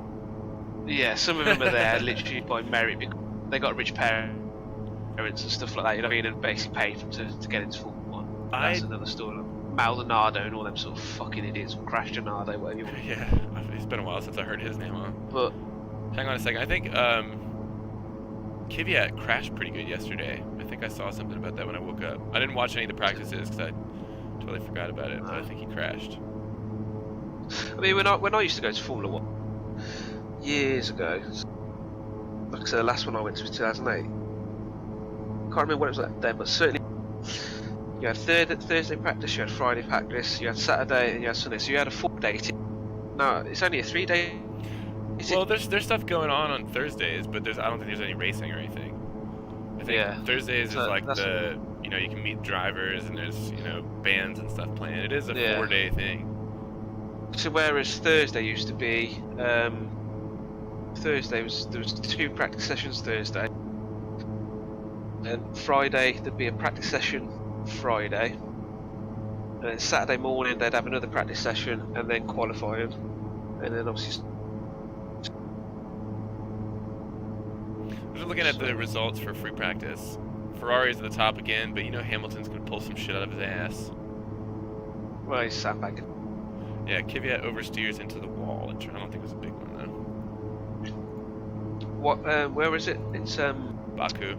Yeah, some of them are there literally by merit because they got rich parents and stuff like that. You know what I mean? And basically paid them to get into Formula 1. That's another story. Like Maldonado and all them sort of fucking idiots, or Crash Donado, whatever you want. Yeah, it's been a while since I heard his name on. But Hang on a second. I think Kvyat crashed pretty good yesterday. I think I saw something about that when I woke up. I didn't watch any of the practices because I totally forgot about it, but I think he crashed. I mean, when I used to go to Formula 1 years ago, like I said, the last one I went to was 2008. Can't remember what it was like then, but certainly you had Thursday practice, you had Friday practice, you had Saturday, and you had Sunday. So you had a 4-day team. Now it's only a 3-day. Well, there's stuff going on Thursdays, but I don't think there's any racing or anything. I think Thursdays is like you know, you can meet drivers and there's, you know, bands and stuff playing. It is a 4-day thing. So whereas Thursday used to be, there was 2 practice sessions Thursday, and Friday there'd be a practice session Friday, and then Saturday morning they'd have another practice session and then qualifying, and then obviously. Just looking at the results for free practice. Ferrari's at the top again, but you know Hamilton's gonna pull some shit out of his ass. Well, he's sandbagging. Yeah, Kvyat oversteers into the wall. I don't think it was a big one though. What? Where is it? It's Baku.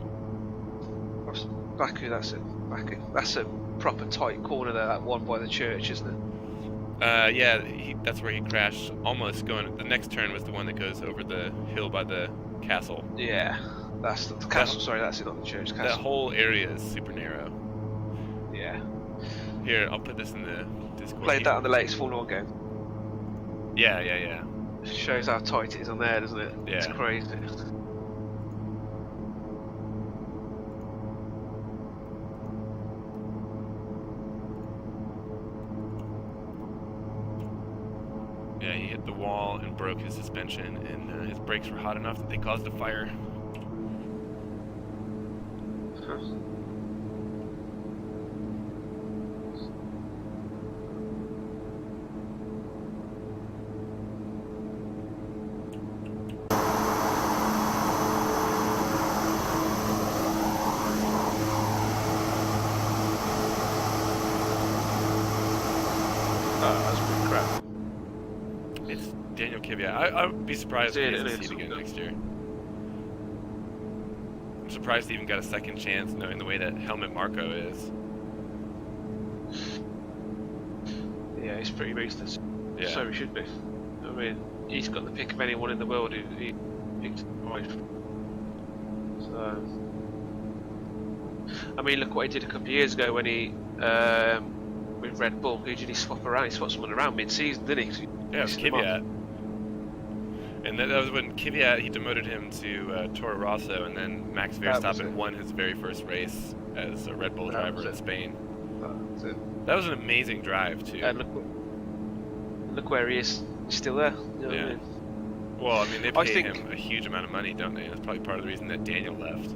Baku. That's it. Baku. That's a proper tight corner there. That one by the church, isn't it? Yeah, that's where he crashed. Almost going. The next turn was the one that goes over the hill by the castle. Yeah, that's the castle. Sorry, that's it, not the church. Castle. That whole area is super narrow. Yeah. Here, I'll put this in the Discord. Played that on the latest Formula 1 game. Yeah. Shows how tight it is on there, doesn't it? Yeah. It's crazy. Yeah, he hit the wall and broke his suspension, and his brakes were hot enough that they caused a fire. Huh. That's pretty crap. It's Daniel Kvyat. I would be surprised if he gets to see it again next year. I'm surprised he even got a second chance, knowing the way that Helmut Marko is. Yeah, he's pretty ruthless. Yeah. So he should be. I mean, he's got the pick of anyone in the world who he picked right. So, I mean, look what he did a couple of years ago when he with Red Bull. Who did he swap around? He swapped someone around mid-season, didn't he? Yeah, it was Kvyat. And that was when Kvyat, he demoted him to Toro Rosso, and then Max Verstappen won his very first race as a Red Bull driver in Spain. That was an amazing drive, too. And look where he is. He's still there. You know what I mean? Well, I mean, they pay him a huge amount of money, don't they? That's probably part of the reason that Daniel left.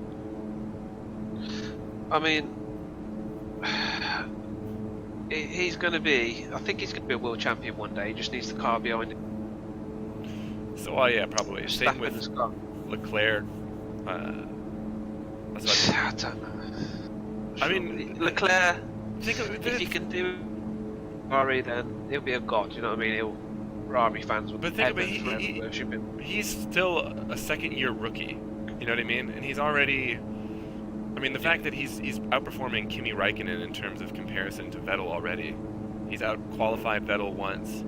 I mean, he's going to be... I think he's going to be a world champion one day. He just needs the car behind him. So, yeah, probably. Same with Leclerc. That's I don't know. I mean, Leclerc, think of if he can do Ferrari, then he'll be a god. You know what I mean? Ferrari fans will. But think about he's still a second-year rookie. You know what I mean? And he's already. I mean, the fact that he's outperforming Kimi Räikkönen in terms of comparison to Vettel already. He's out-qualified Vettel once.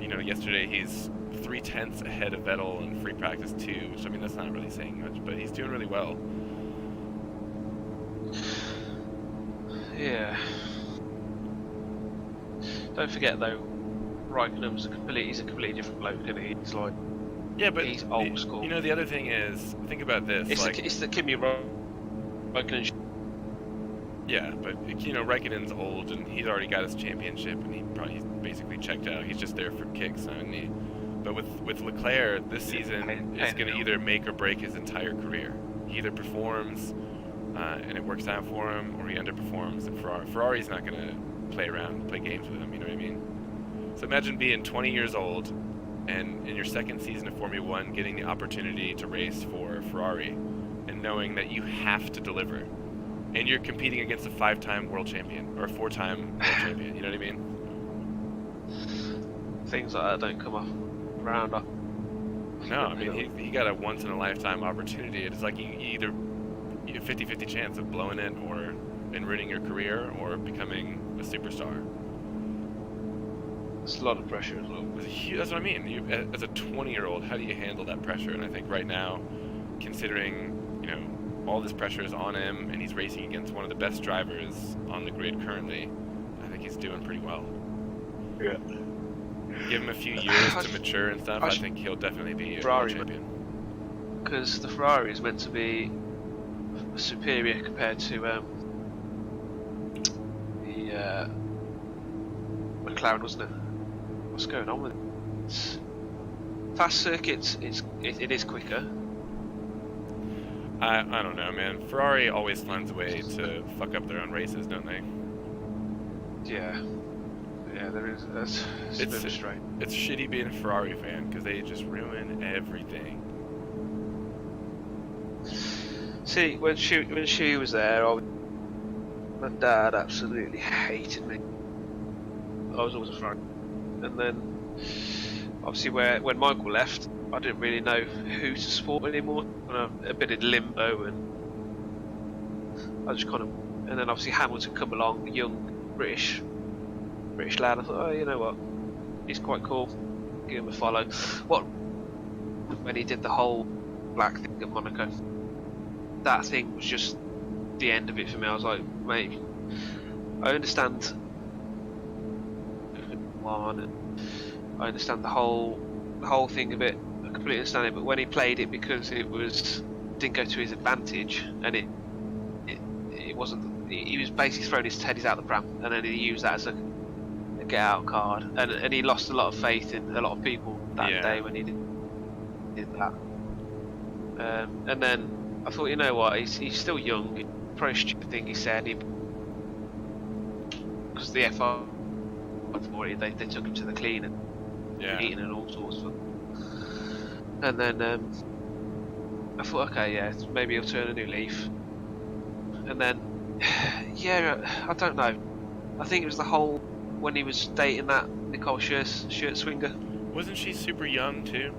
You know, yesterday he's 0.3 ahead of Vettel in free practice 2, which, I mean, that's not really saying much, but he's doing really well. Yeah. Don't forget though, Raikkonen's he's a completely different bloke, isn't he? He's like, Yeah, but he's old school. You know, the other thing is, think about this. It's the Kimi Raikkonen. Yeah, but you know, Raikkonen's old and he's already got his championship and he's basically checked out. He's just there for kicks, and but with Leclerc, this season is going to either make or break his entire career. He either performs and it works out for him, or he underperforms. And Ferrari's not going to play around and play games with him. You know what I mean? So imagine being 20 years old and in your second season of Formula One, getting the opportunity to race for Ferrari, and knowing that you have to deliver. And you're competing against a 5-time world champion, or a 4-time world champion, you know what I mean? Things like that don't come up around. No, I mean, he got a once-in-a-lifetime opportunity. It's like you either you have a 50-50 chance of blowing it, or in ruining your career, or becoming a superstar. It's a lot of pressure as well. That's what I mean. As a 20-year-old, how do you handle that pressure? And I think right now, considering, you know, all this pressure is on him, and he's racing against one of the best drivers on the grid currently, I think he's doing pretty well. Yeah. Give him a few years to mature and stuff, I think he'll definitely be a world champion. Because the Ferrari is meant to be superior compared to the McLaren, wasn't it? What's going on with it? Fast circuits, it is quicker. I don't know, man. Ferrari always finds a way to fuck up their own races, don't they? Yeah. Yeah, there is. It's a bit of a strain. It's shitty being a Ferrari fan, because they just ruin everything. See, when she was there, my dad absolutely hated me. I was always a Ferrari. And then, obviously, when Michael left, I didn't really know who to support anymore. A bit in limbo, and I just kind of. And then obviously Hamilton come along, young British lad. I thought, oh, you know what, he's quite cool. Give him a follow. When he did the whole black thing at Monaco, that thing was just the end of it for me. I was like, mate, I understand. And I understand the whole thing of it. I completely understand it, but when he played it because it didn't go to his advantage, and it wasn't. He was basically throwing his teddies out the pram, and then he used that as a get out card, and he lost a lot of faith in a lot of people that day when he did that. And then I thought, you know what, he's still young. Probably a stupid thing he said. Because the FR. They took him to the clean and eating and all sorts of. And then I thought, okay, yeah, maybe he'll turn a new leaf. And then, I don't know. I think it was the whole when he was dating that Nicole shirt swinger. Wasn't she super young too?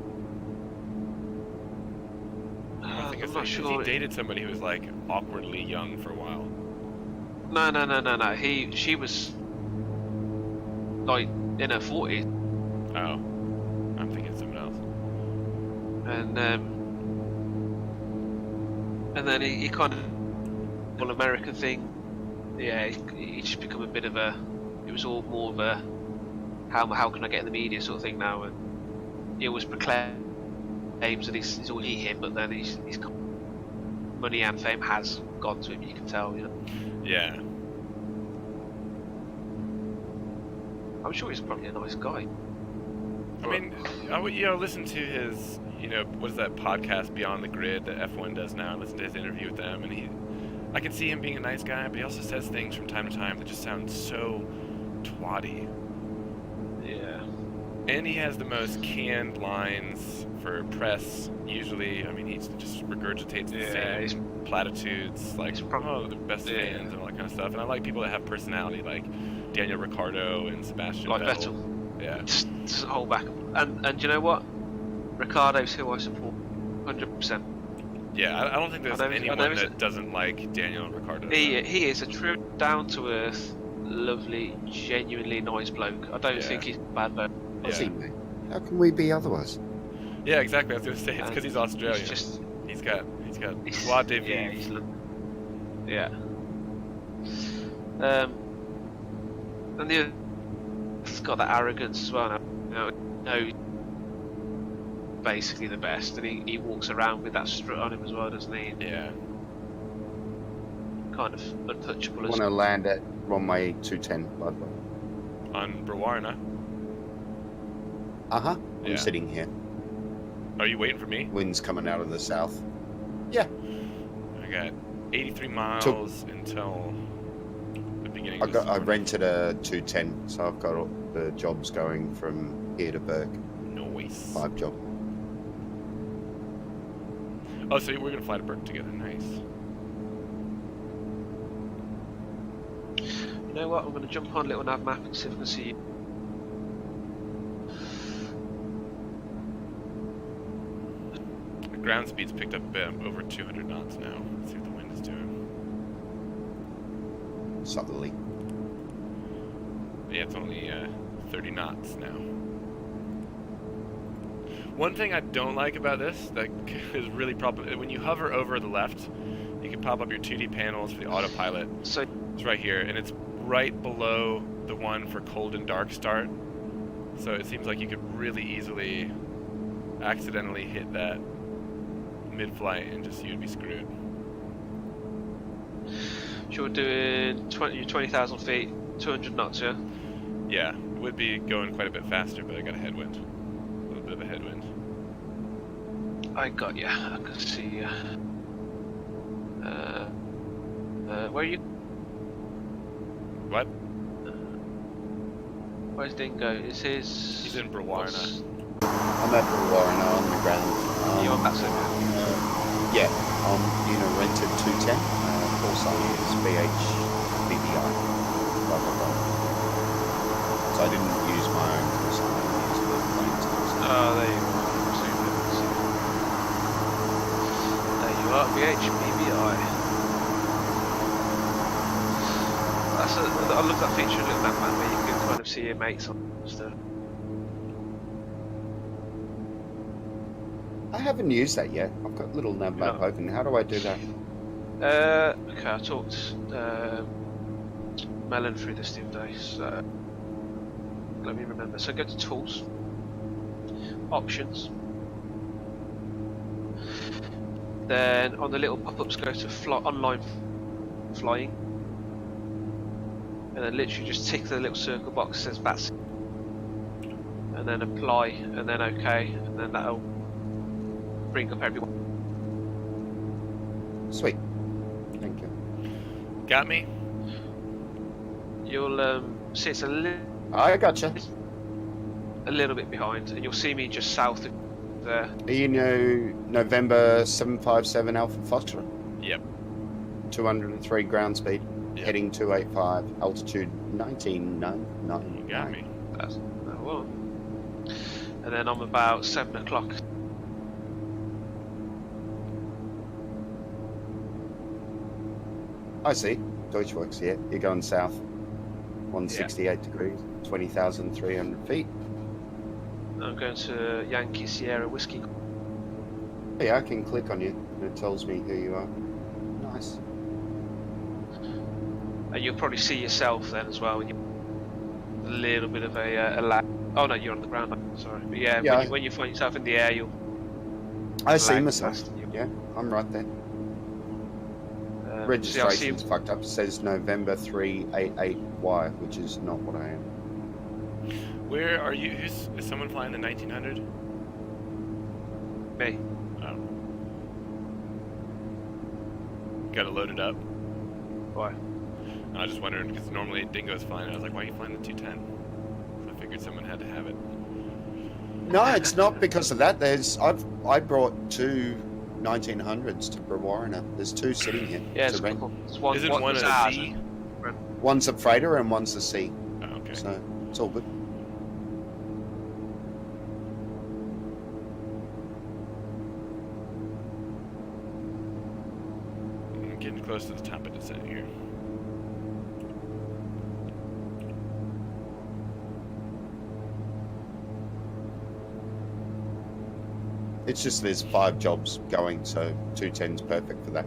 I think I'm not sure. He dated somebody who was like awkwardly young for a while. No. She was. Like in her 40s. Oh, I'm thinking someone else. And then he kind of all American thing. Yeah, he just become a bit of a. It was all more of a how can I get in the media sort of thing now, and he always proclaims that it's all him, but then he's money and fame has gone to him. You can tell, you know. Yeah. I'm sure he's probably a nice guy. I mean, listen to his, what is that podcast Beyond the Grid that F1 does now? I listen to his interview with them, and I can see him being a nice guy, but he also says things from time to time that just sound so twatty. Yeah. And he has the most canned lines for press, usually. I mean, he just regurgitates the same platitudes, like, the best fans and all that kind of stuff. And I like people that have personality, like Daniel Ricciardo and Sebastian Vettel. Yeah. Just hold back. And you know what? Ricciardo's who I support, 100%. Yeah, I don't think there's anyone that doesn't like Daniel Ricciardo. He is a true, down-to-earth, lovely, genuinely nice bloke. I don't think he's a bad bloke. Yeah. How can we be otherwise? Yeah, exactly. I was going to say, it's because he's Australian. He's got joie de vivre. Yeah. And the other, he's got that arrogance as well. He's basically the best, and he walks around with that strut on him as well, doesn't he? Yeah. Kind of untouchable. I want to land at runway 210, by the way. On Brewarna. Uh-huh. Yeah. I'm sitting here. Are you waiting for me? Wind's coming out of the south. Yeah. I got 83 miles until the beginning of I rented a 210, so I've got all the jobs going from here to Berg. Noise. 5 job. Oh, so we're gonna fly to Berg together. Nice. You know what? I'm going to jump on little nav map and see if I can see you. The ground speed's picked up a bit. I'm over 200 knots now. Let's see what the wind is doing. Southerly. Yeah, it's only 30 knots now. One thing I don't like about this that is really problematic, when you hover over the left, you can pop up your 2D panels for the autopilot. So It's right here, and it's right below the one for cold and dark start. So it seems like you could really easily accidentally hit that mid-flight and just you'd be screwed. you're doing 20,000 feet, 200 knots, yeah? Yeah, it would be going quite a bit faster, but I got a headwind. A little bit of a headwind. I got you. I can see you. Where are you? What? Where's Dingo? Is his... He's in Brewarna. I'm at Brewarna on the ground. You on that side? Yeah, I'm in a rented 210. Call sign is BH BBI. Blah, blah, blah. So I didn't use my own call sign. I used the plane's call sign. Oh, there you are. There you are, BHBBI. I love that feature in that man where you can kind of see your mates on stuff. I haven't used that yet. I've got little nav map open. How do I do that? Okay, I talked Melon through this the other day, so let me remember. So go to Tools, Options, then on the little pop-ups go to Online Flying, and then literally just tick the little circle box that says that's, and then apply, and then OK, and then that'll bring up everyone. Sweet. Thank you. Got me? You'll see it's a gotcha. little bit behind, and you'll see me just south of there. Are you November 757 Alpha Foxtrot? Yep. 203 ground speed. Yep. Heading 285. Altitude 19,999. You got me. That's the one. And then I'm about 7 o'clock. I see. Deutschworks, yeah. You're going south. 168 degrees. 20,300 feet. I'm going to Yankee Sierra Whiskey. Yeah, I can click on you and it tells me who you are. Nice. And you'll probably see yourself then as well. When you a little bit of a lag. Oh no, you're on the ground. Sorry, but yeah, when you find yourself in the air, you'll. I see lag myself. past you. Yeah, I'm right there. See, Registration's fucked up. It says November 388Y, which is not what I am. Where are you? Is someone flying the 1900? Me. Oh. Got it loaded up. Why? I was just wondering because normally Dingo's flying. I was like, why are you flying the 210? So I figured someone had to have it. No, it's not because of that. I brought two 1900s to Brewarna. There's two sitting here. Yeah, it's to rent. cool. It's one. Isn't one it's a ours. C? One's a freighter and one's a C. Oh, okay. So it's all good. I'm getting close to the top of descent here. It's just there's 5 jobs going, so 210's perfect for that.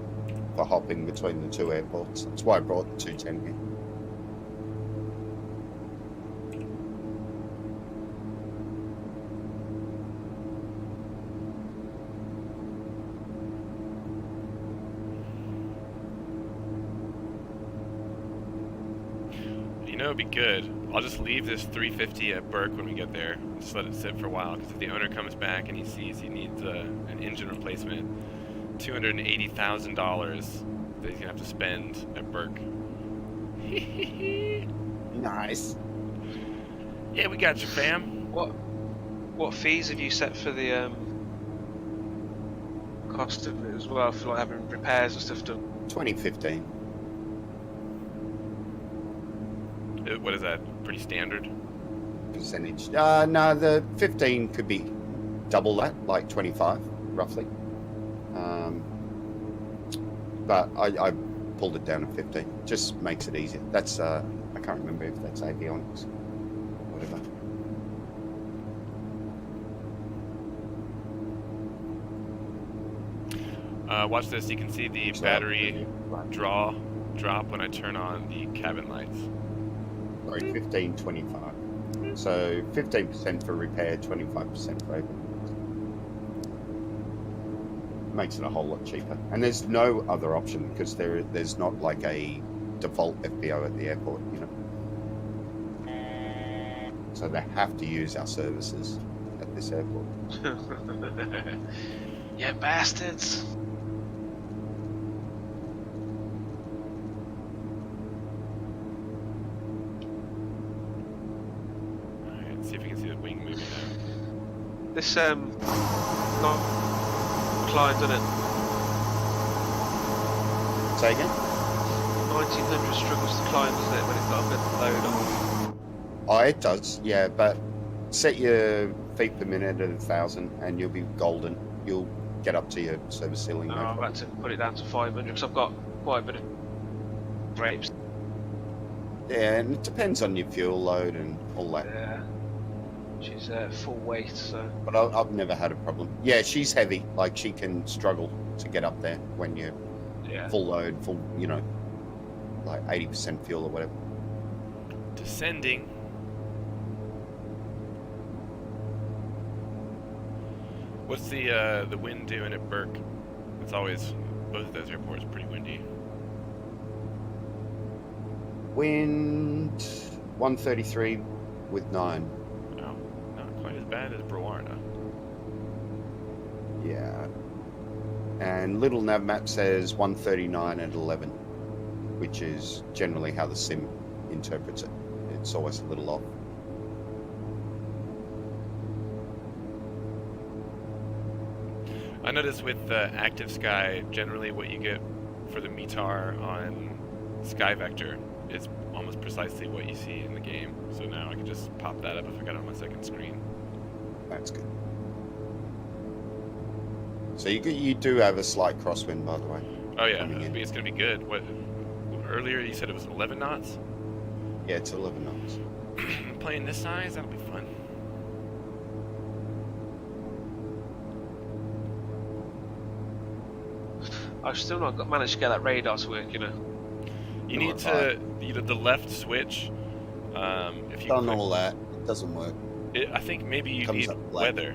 For hopping between the 2 airports. That's why I brought the 210 here. would be good. I'll just leave this 350 at Burke when we get there. Just let it sit for a while, because if the owner comes back and he sees he needs an engine replacement, $280,000 that he's gonna have to spend at Burke. Nice. Yeah, we got you, fam. What fees have you set for the cost of it as well, for like having repairs and stuff done? 2015. What is that? Pretty standard? Percentage. No, the 15 could be double that, like 25, roughly. But I pulled it down to 15. Just makes it easier. That's I can't remember if that's avionics, whatever. Watch this. You can see the battery drop when I turn on the cabin lights. Sorry, 15.25. So 15% for repair, 25% for open. Makes it a whole lot cheaper. And there's no other option because there's not like a default FBO at the airport, you know. So they have to use our services at this airport. Yeah, bastards. Alright, see if we can see the wing moving now. This not climbed, doesn't it? Say again? 1900 struggles to climb, doesn't it, when it's got a bit of load on? Oh, it does, yeah, but set your feet per minute at 1,000 and you'll be golden. You'll get up to your service ceiling. No, No I've had to put it down to 500 because I've got quite a bit of grapes. Yeah, and it depends on your fuel load and all that. Yeah. She's full weight, so. But I've never had a problem. Yeah, she's heavy. Like, she can struggle to get up there when you're Yeah. full load, full, you know, like 80% fuel or whatever. Descending. What's the wind doing at Burke? It's always, both of those airports are pretty windy. Wind 133 with 9. Oh, not quite as bad as Brewarna. Yeah. And little nav map says 139 at 11, which is generally how the sim interprets it. It's always a little off. I noticed with Active Sky, generally what you get for the METAR on Sky Vector is almost precisely what you see in the game. So now I can just pop that up if I got it on my second screen. That's good. So you do have a slight crosswind, by the way. Oh yeah, Coming in. it's going to be good. What earlier you said it was 11 knots? Yeah, it's 11 knots. Playing this size, that'll be fun. I've still not managed to get that radar to work, you know. You No, need to the left switch. If you Done click- all that, it doesn't work. I think maybe you Comes need up black. weather.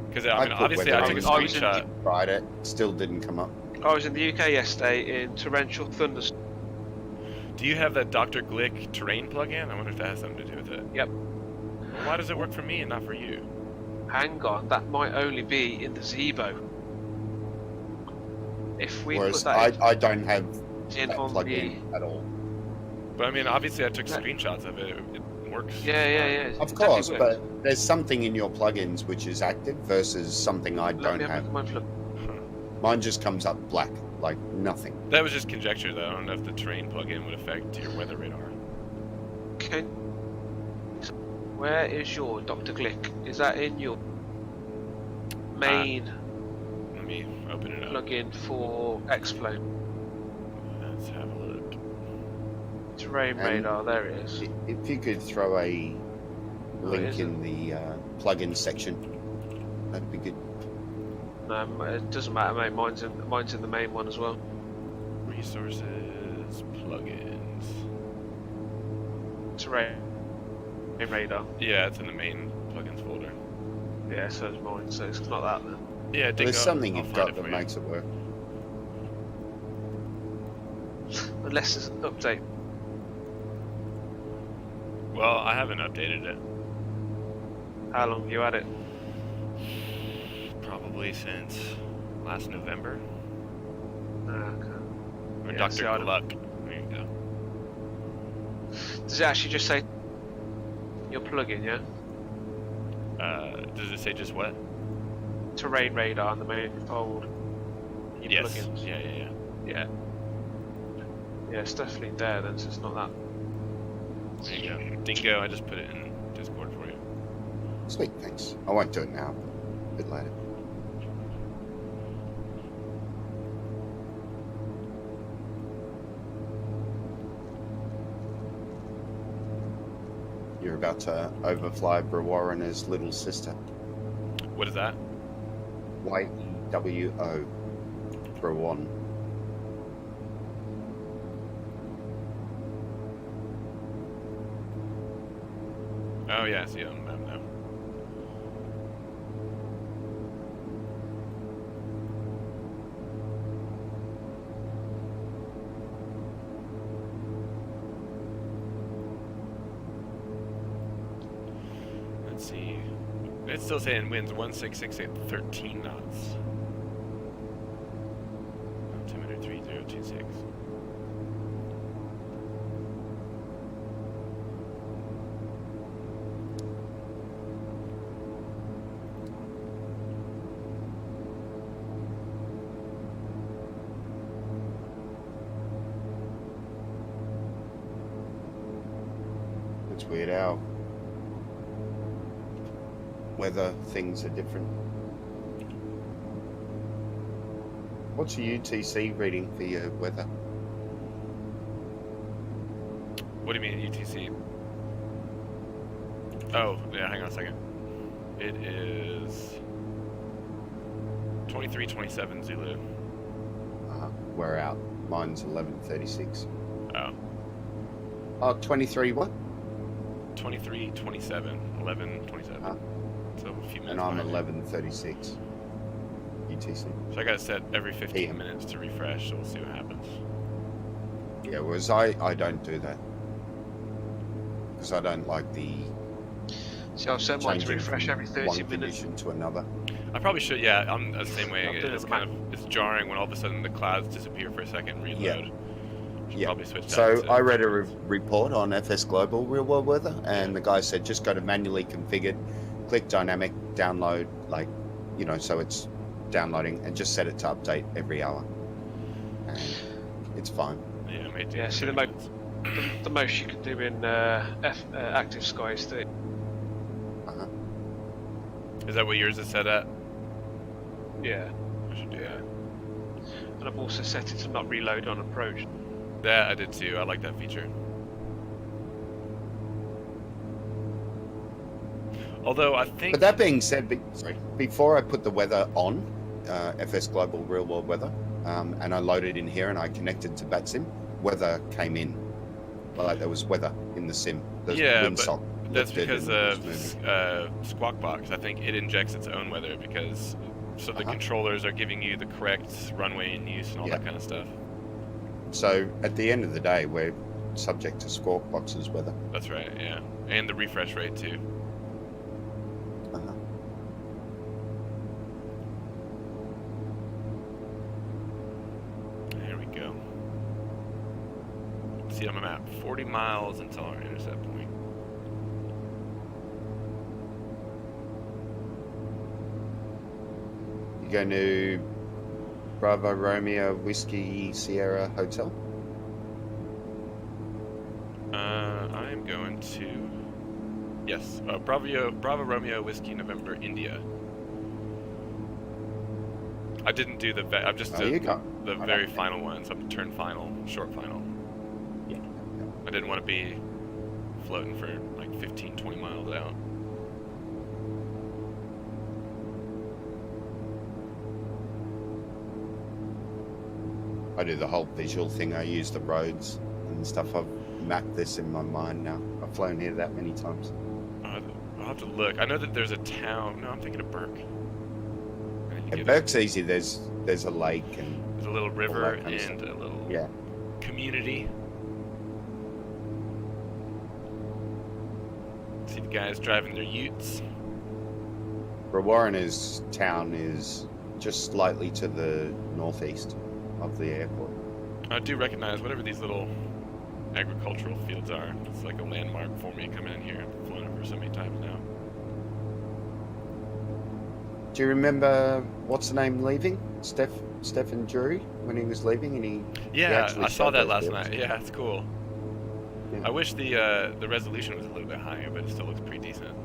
Because I mean, put obviously I weather took a on. I was in screenshot. Tried it, still didn't come up. I was in the UK yesterday in torrential thunderstorms. Do you have that Dr. Glick terrain plugin? I wonder if that has something to do with it. Yep. Well, why does it work for me and not for you? Hang on, that might only be in the Zebo. If we Whereas put that I don't have in that on plug the... in at all. But I mean, obviously I took Yeah. screenshots of it. It works. Yeah. Of it course, definitely but works. there's something in your plugins which is active versus something I Let don't me have. my look. Huh. Mine just comes up black, like nothing. That was just conjecture, though. I don't know if the terrain plugin would affect your weather radar. Okay. Where is your Dr. Glick? Is that in your main Let me open it up. plugin for Explode? Let's have a look. Terrain And- radar, there it is. If you could throw a link is in the plugin section, that'd be good. No, it doesn't matter, mate. Mine's in the main one as well. Resources, plugins. Terrain radar. Yeah, it's in the main plugins folder. Yeah, so is mine. So it's not that then. Yeah, But Dingo, there's something I'll you've find got it that for you. makes it work. Unless there's an update. Well, I haven't updated it. How long have you had it? Probably since last November. Okay. Or Yeah, Dr. see, I don't- Gluck. There you go. Does it actually just say your plugin, yeah? Does it say just what? Terrain radar on the manifold. Your Yes. plugins. Yeah. Yeah. Yeah, it's definitely there then, so it's not that. There you go. Dingo, I just put it in Discord for you. Sweet, thanks. I won't do it now. A bit later. You're about to overfly Brewarrener's little sister. What is that? YEWO. Brewarren. Oh yeah, I see it on the map now. Let's see. It's still saying winds 1668 13 knots. Altimeter 3026. It's weird how weather things are different. What's your UTC reading for your weather? What do you mean UTC? Oh, yeah, hang on a second. It is 2327 Zulu. We're out. Mine's 11:36. Oh. Oh, 23 what? 2327. 1127. So a few minutes. And I'm behind you. 11:36. UTC. So I got it set every 15 PM. minutes to refresh, so we'll see what happens. Yeah, whereas I don't do that. Because I don't like the See, I've set mine to changing refresh from every 30 one minutes. condition to another. I probably should, yeah, I'm the same way. I'm doing It's it kind of, it's jarring when all of a sudden the clouds disappear for a second and reload. Yeah. Should Yeah. probably switch So that to I read a report on FS Global Real World Weather, and the guy said just go to manually configured, click dynamic, download, like, you know, so it's downloading, and just set it to update every hour. And it's fine. Yeah, it may do Yeah, see, the the most you can do in active sky is 30. Uh-huh. Is that what yours is set at? Yeah. I should do that. And I've also set it to not reload on approach. That I did too. I like that feature. Although I think. But that being said, before I put the weather on, FS Global Real World Weather, and I loaded in here and I connected to BatSim, weather came in. Like there was weather in the sim. The Yeah, windsock but that's lifted because and was of moving. Squawk Box. I think it injects its own weather because so the controllers are giving you the correct runway in use and all that kind of stuff. So at the end of the day, we're subject to Squawk Box's weather. That's right, yeah, and the refresh rate too. Uh-huh. There we go. See on my map, 40 miles until our intercept point. You going to Bravo Romeo Whiskey Sierra Hotel? I am going to. Yes, Bravo Romeo Whiskey November India. I didn't do the. I've just did the very final one, so I'm turn final, short final. Yeah. I didn't want to be floating for like 15, 20 miles out. I do the whole visual thing. I use the roads and stuff. I've mapped this in my mind now. I've flown here that many times. I'll have to look. I know that there's a town. No, I'm thinking of Burke. At Burke's easy. There's a lake and there's a little river kind of and a little yeah. community. guys driving their utes. Brewarrena's town is just slightly to the northeast of the airport. I do recognize whatever these little agricultural fields are. It's like a landmark for me coming in here. I've flown over so many times now. Do you remember what's the name leaving? Stephen Drury when he was leaving, and he Yeah, actually I saw showed that those last fields. night. Yeah, it's cool. Yeah. I wish the resolution was a little bit higher, but it still looks pretty decent.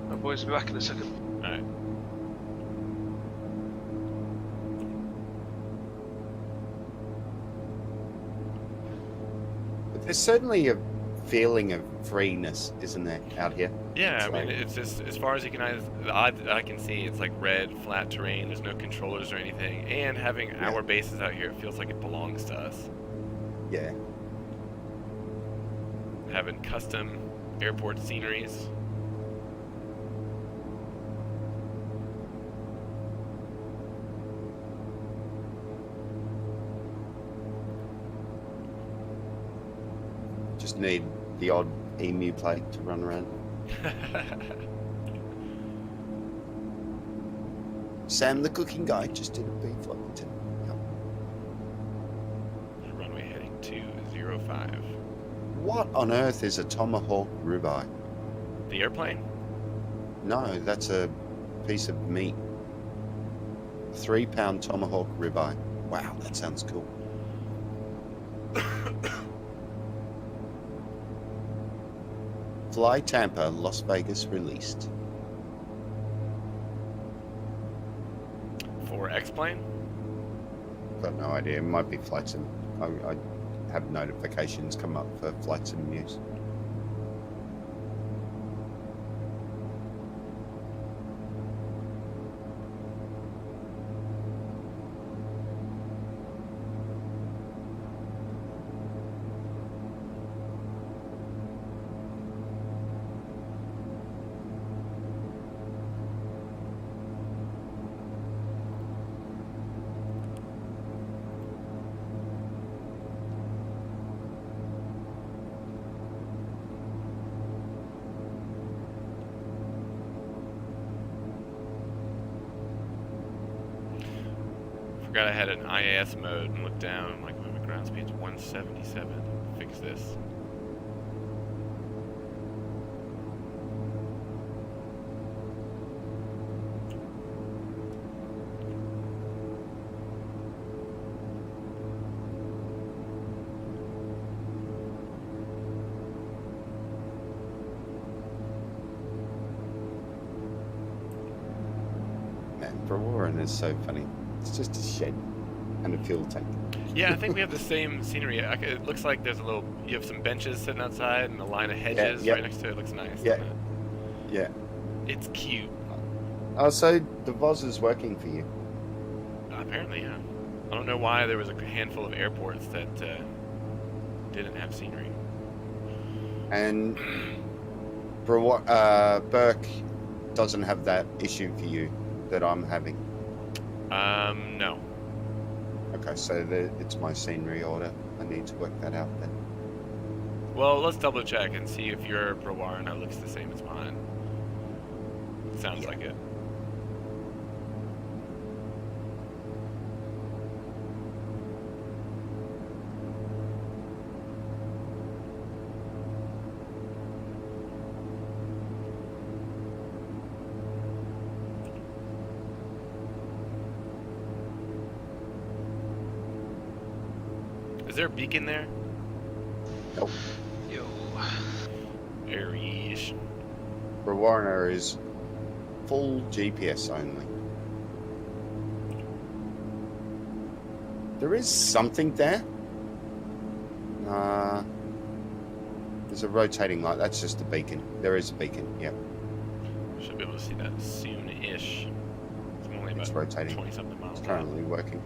My boys will be back in a second. All right. But there's certainly a feeling of freeness, isn't there, out here? Yeah, It's I mean, like- it's just as far as you can I can see, it's like red, flat terrain. There's no controllers or anything, and having Yeah. our bases out here, it feels like it belongs to us. Yeah. Having custom airport sceneries. Just need the odd emu plate to run around. Sam, the cooking guy, just did a beef Fluffington. Yep. Runway heading 205. What on earth is a tomahawk ribeye? The airplane? No, that's a piece of meat. 3-pound tomahawk ribeye. Wow, that sounds cool. Fly Tampa, Las Vegas released. For X-plane? Got no idea. It might be Flight Sim. I have notifications come up for Flight Sim news. Forgot I had an IAS mode and looked down. I'm like, oh, my ground speed's 177. Fix this. Man, Brewarren is so funny. It's just a shed and a fuel tank. Yeah, I think we have the same scenery. It looks like there's a little. You have some benches sitting outside and a line of hedges yeah. right next to it. It looks nice. Yeah. doesn't it? Yeah. It's cute. Oh, so the VOS is working for you. Apparently, yeah. I don't know why there was a handful of airports that didn't have scenery. And Burke doesn't have that issue for you that I'm having. No. Okay, so it's my scenery order. I need to work that out then. Well, let's double check and see if your Brewarna looks the same as mine. Sounds like it. Is there a beacon there? Nope. Yo. Aries. Brewarna is full GPS only. There is something there. There's a rotating light. That's just a beacon. There is a beacon. Yep. Should be able to see that soon-ish. It's only It's about rotating. 20-something miles It's an hour. currently working.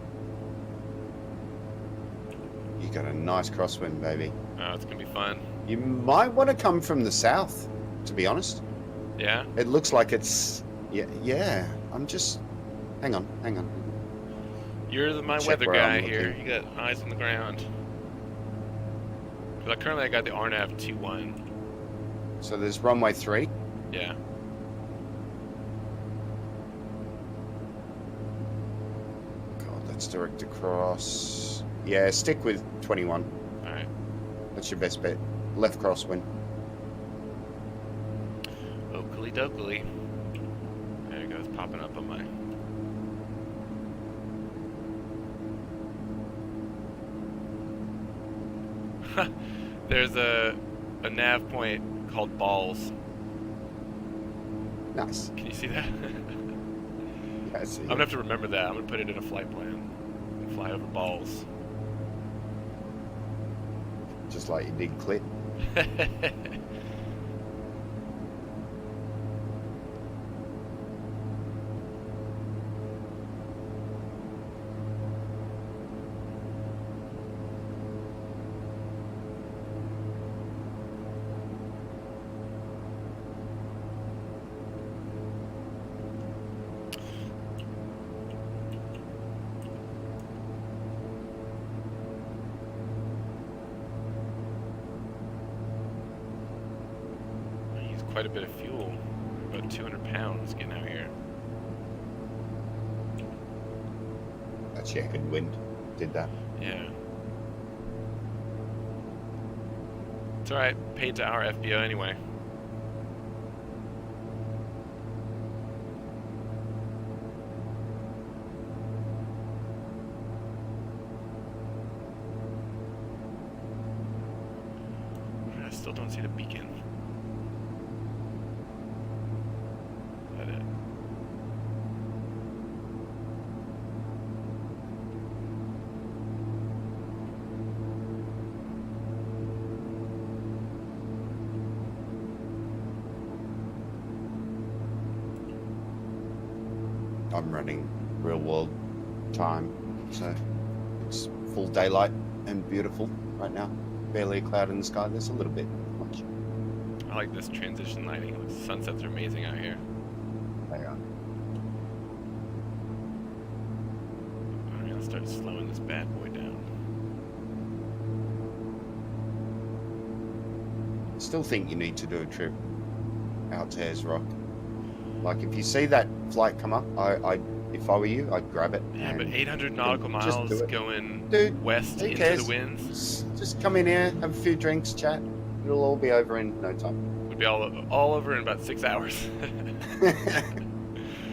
You got a nice crosswind, baby. Oh, it's gonna be fun. You might want to come from the south, to be honest. Yeah? It looks like it's... Yeah. I'm just... Hang on. You're my Check weather where guy I'm here. looking. You got eyes on the ground. But currently I got the RNAV 21. So there's runway 3. Yeah. God, that's direct across. Yeah, stick with 21. Alright. That's your best bet. Left crosswind. Oakley dokley. There it goes, popping up on my. There's a nav point called Balls. Nice. Can you see that? Yeah, I see. I'm gonna have to remember that. I'm gonna put it in a flight plan and fly over Balls. Just like you did Clit. I use quite a bit of fuel. About 200 pounds getting out here. That's your headwind. Did that. Yeah. It's alright. Paid to our FBO anyway. I still don't see the beacon. Is that it? I'm running real world time, so it's full daylight and beautiful right now. Barely a cloud in the sky. There's a little bit. Much. I like this transition lighting. The sunsets are amazing out here. They are. Alright, let's start slowing this bad boy down. Still think you need to do a trip out to Ayers Rock. Like if you see that flight come up, if I were you, I'd grab it. Yeah, but and 800 nautical just miles do it. going Dude, west who into cares? the winds Just come in here, have a few drinks, chat. It'll all be over in no time. would be all over in about 6 hours.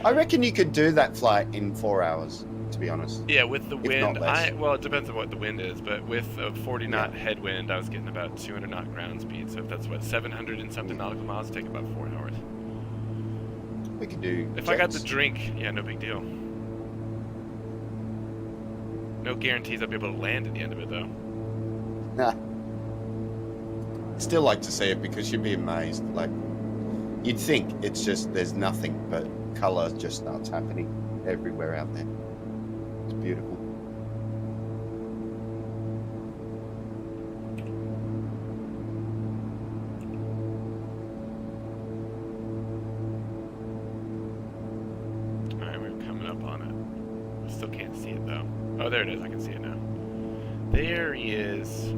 I reckon you could do that flight in 4 hours, to be honest. Yeah, with the If wind, not less. well, it depends on what the wind is, but with a 40 knot headwind, I was getting about 200 knot ground speed. So if that's what 700 and something nautical miles, it'd take about 4 hours. We could do. If I got the jets. drink, yeah, no big deal. No guarantees I'll be able to land at the end of it, though. Nah. Still like to see it because you'd be amazed. Like, you'd think it's just there's nothing, but colour just starts happening everywhere out there. It's beautiful. Alright, we're coming up on it. I still can't see it, though. Oh, there it is. I can see it now. There he is.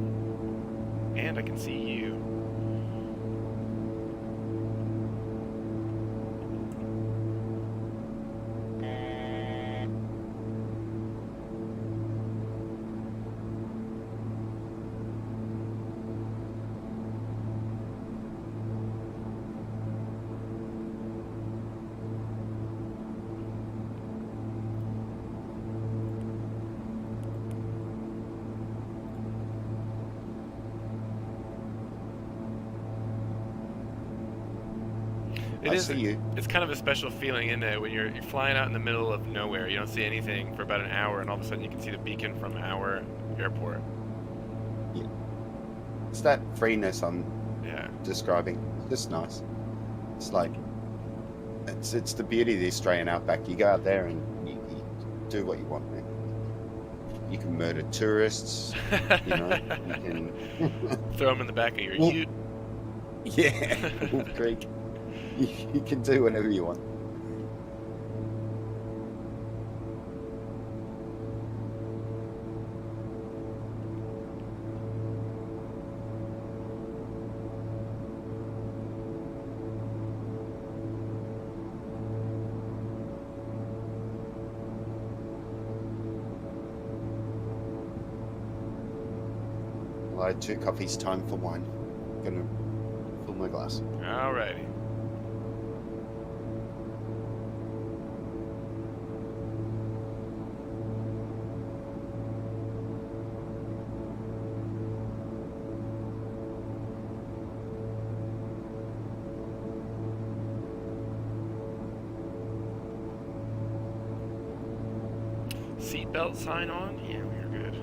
And I can see you. I see you. It's kind of a special feeling, isn't it, when you're flying out in the middle of nowhere, you don't see anything for about an hour, and all of a sudden you can see the beacon from our airport. It's that freeness I'm Yeah. describing. It's just nice. It's like it's the beauty of the Australian outback. You go out there and you do what you want, man. You can murder tourists. You know, you can Throw them in the back of your Well- ute. yeah, Wolf Creek. You can do whatever you want. I had 2 coffees, time for wine. Gonna fill my glass. Alrighty. Seatbelt sign on? Yeah, we're good.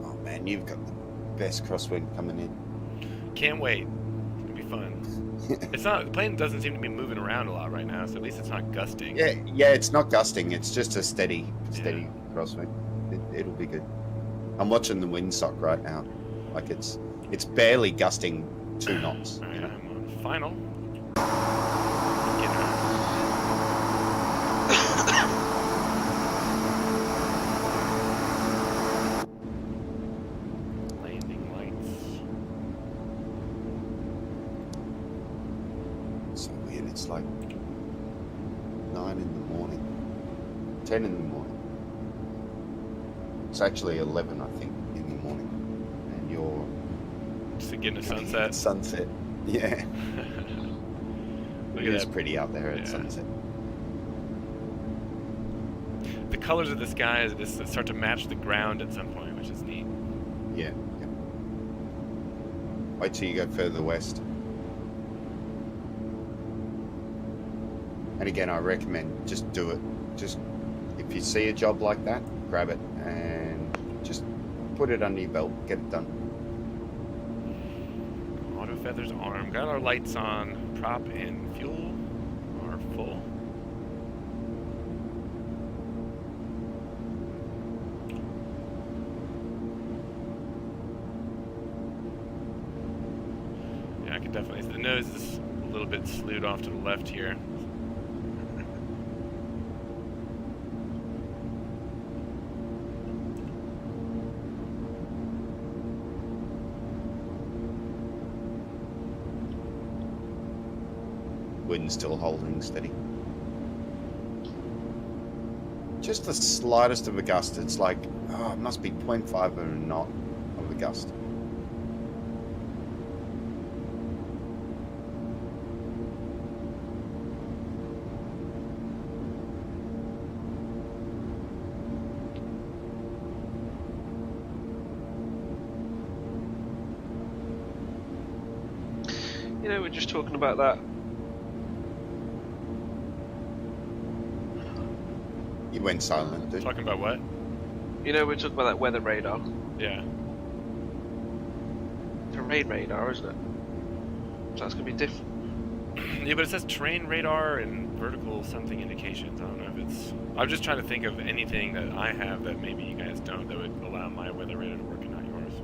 Oh man, you've got the best crosswind coming in. Can't wait. It's gonna be fun. It's not. The plane doesn't seem to be moving around a lot right now, so at least it's not gusting. Yeah, it's not gusting. It's just a steady crosswind. It'll be good. I'm watching the windsock right now. Like it's barely gusting 2 knots. Alright, You know? I'm on final. Get her. Landing lights. So weird. It's like 9 in the morning, 10 in the morning. It's actually 11, I think, in the morning, and you're Just getting a sunset. Sunset. Yeah, Look it at is that. pretty out there at Yeah. sunset. The colors of the sky start to match the ground at some point, which is neat. Yeah. Wait till you go further west. And again, I recommend just do it. Just if you see a job like that, grab it and just put it under your belt. Get it done. Auto feathers arm. Got our lights on. Prop and fuel are full. Yeah, I can definitely. The nose is a little bit slewed off to the left here. Wind still holding steady. Just the slightest of a gust. It's like, oh, it must be 0.5 of a knot of a gust. You know, we're just talking about that. You went silent, dude. Talking about what? You know, we're talking about that weather radar. Yeah. Terrain radar, isn't it? So that's gonna be different. Yeah, but it says terrain radar and vertical something indications. I don't know if it's. I'm just trying to think of anything that I have that maybe you guys don't that would allow my weather radar to work and not yours.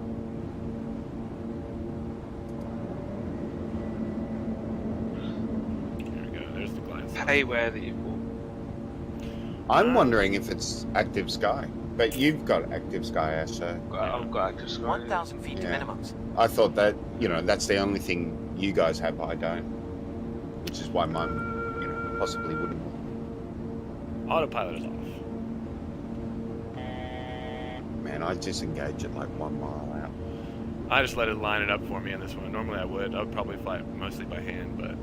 There we go. There's the glass. Payware that you bought. I'm wondering if it's active sky, but you've got active sky, Ash. So I've got active sky. 1,000 feet to Yeah. minimums. I thought that that's the only thing you guys have. I don't, which is why mine, possibly wouldn't. Autopilot is off. Man, I disengage at like 1 mile out. I just let it line it up for me on this one. Normally I would probably fly mostly by hand, but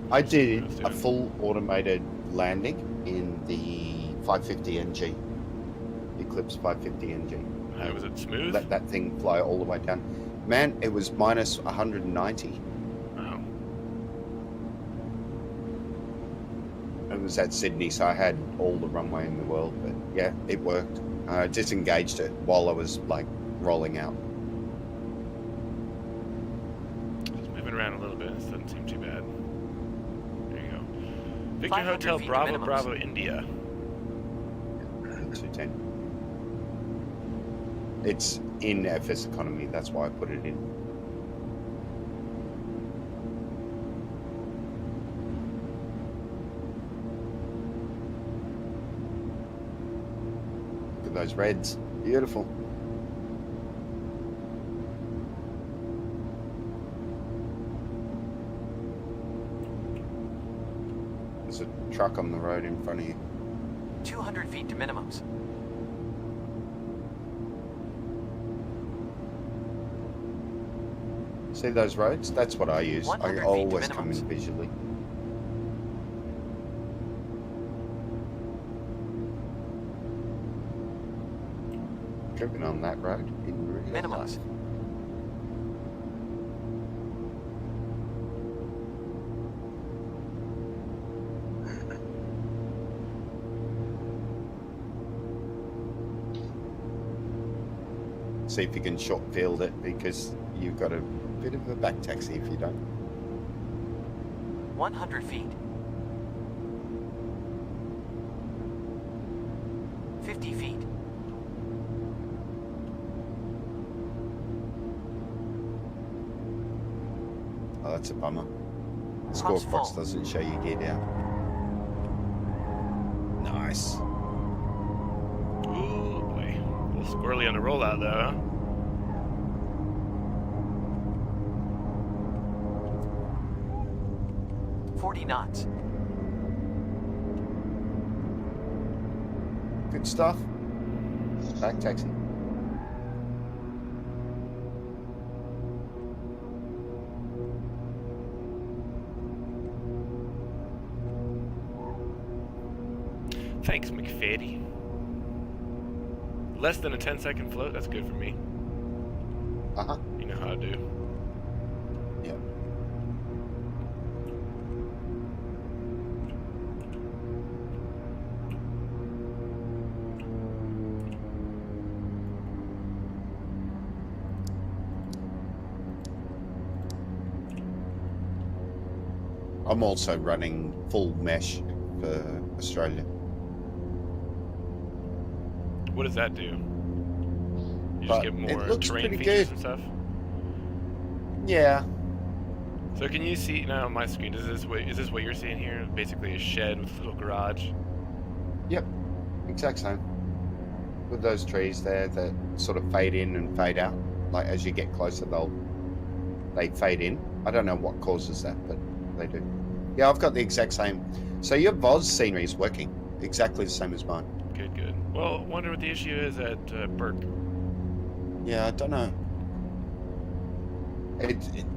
I did Let's do a it. full automated landing in the 550 NG, Eclipse 550 NG. was it smooth? Let that thing fly all the way down. Man, it was minus 190. Oh. It was at Sydney, so I had all the runway in the world. But yeah, it worked. I disengaged it while I was like rolling out. Just moving around a little bit. This doesn't seem too bad. There you go. Victor 500 Hotel feet to Bravo minimums. Bravo India. 210. It's in FS economy. That's why I put it in. Look at those reds. Beautiful. There's a truck on the road in front of you. 200 feet to minimums. See those roads? That's what I use. 100 I feet to always come in minimums. visually. Driven on that road in real Minimums. life. See if you can short field it, because you've got a bit of a back taxi if you don't. 100 feet. 50 feet. Oh, that's a bummer. Pumps Squawk box full. doesn't show you gear down. Nice. Ooh, boy. A little squirrely on the rollout, though, huh? 40 knots. Good stuff. Back taxi. Thanks, McFaddy. Less than a 10-second float, that's good for me. Uh-huh. You know how to do. Yeah. I'm also running full mesh for Australia. What does that do? You But just get it more looks terrain pretty features good. and stuff? Yeah. So can you see now on my screen, is this what you're seeing here? Basically a shed with a little garage. Yep. Exact same. With those trees there that sort of fade in and fade out. Like as you get closer, they fade in. I don't know what causes that, but they do. Yeah, I've got the exact same. So your Voz scenery is working exactly the same as mine. Good, good. Well, wonder what the issue is at Burke. Yeah, I don't know.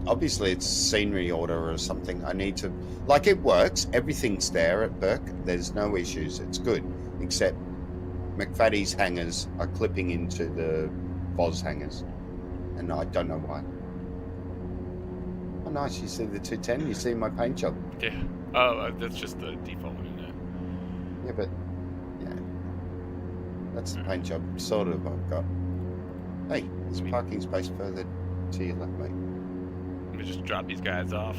Obviously it's scenery order or something. I need to, like, it works. Everything's there at Burke. There's no issues. It's good, except McFaddy's hangers are clipping into the Voz hangers, and I don't know why. Oh, nice. You see the 210? You see my paint job? Yeah. Oh, that's just the default one, isn't it? Yeah, but yeah, that's the paint job. Sort of. I've got. Hey, there's a parking space further to your left, mate. Let me just drop these guys off,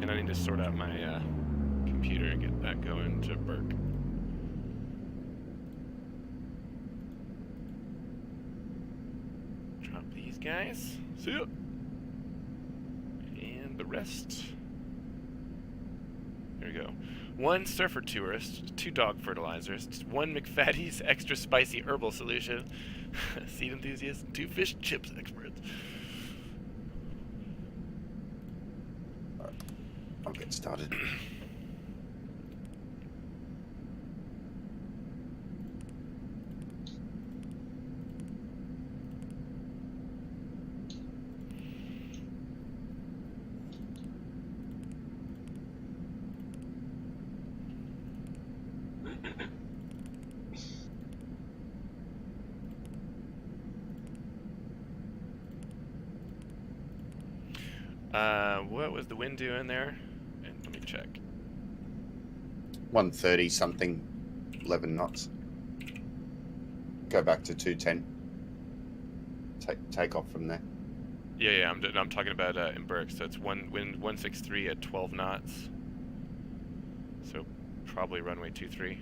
and I need to sort out my computer and get that going to Burke. Drop these guys. See ya. And the rest. There we go. 1 surfer tourist, 2 dog fertilizers, 1 McFaddy's extra spicy herbal solution, seed enthusiast, 2 fish chips experts. Alright, I'll get started. What was the wind doing there? And let me check. 130 something, 11 knots. Go back to 210. Take off from there. Yeah, I'm talking about in Burke. So it's wind 163 at 12 knots. So probably runway 23.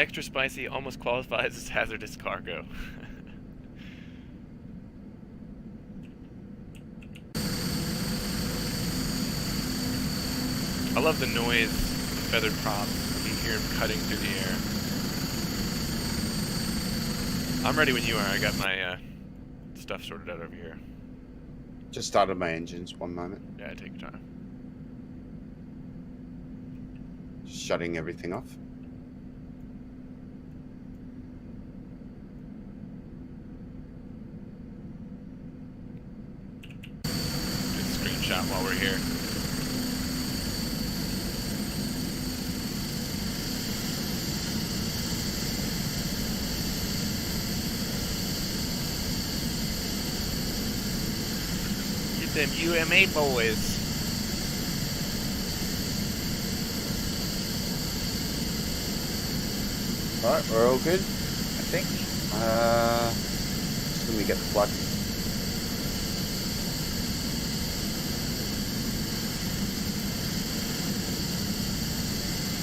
Extra spicy almost qualifies as hazardous cargo. I love the noise of the feathered props. You hear them cutting through the air. I'm ready when you are. I got my stuff sorted out over here. Just started my engines. 1 moment. Yeah, take your time. Just shutting everything off. Good screenshot while we're here. Get them UMA boys. Alright, we're all good, I think. Just let me get the plug.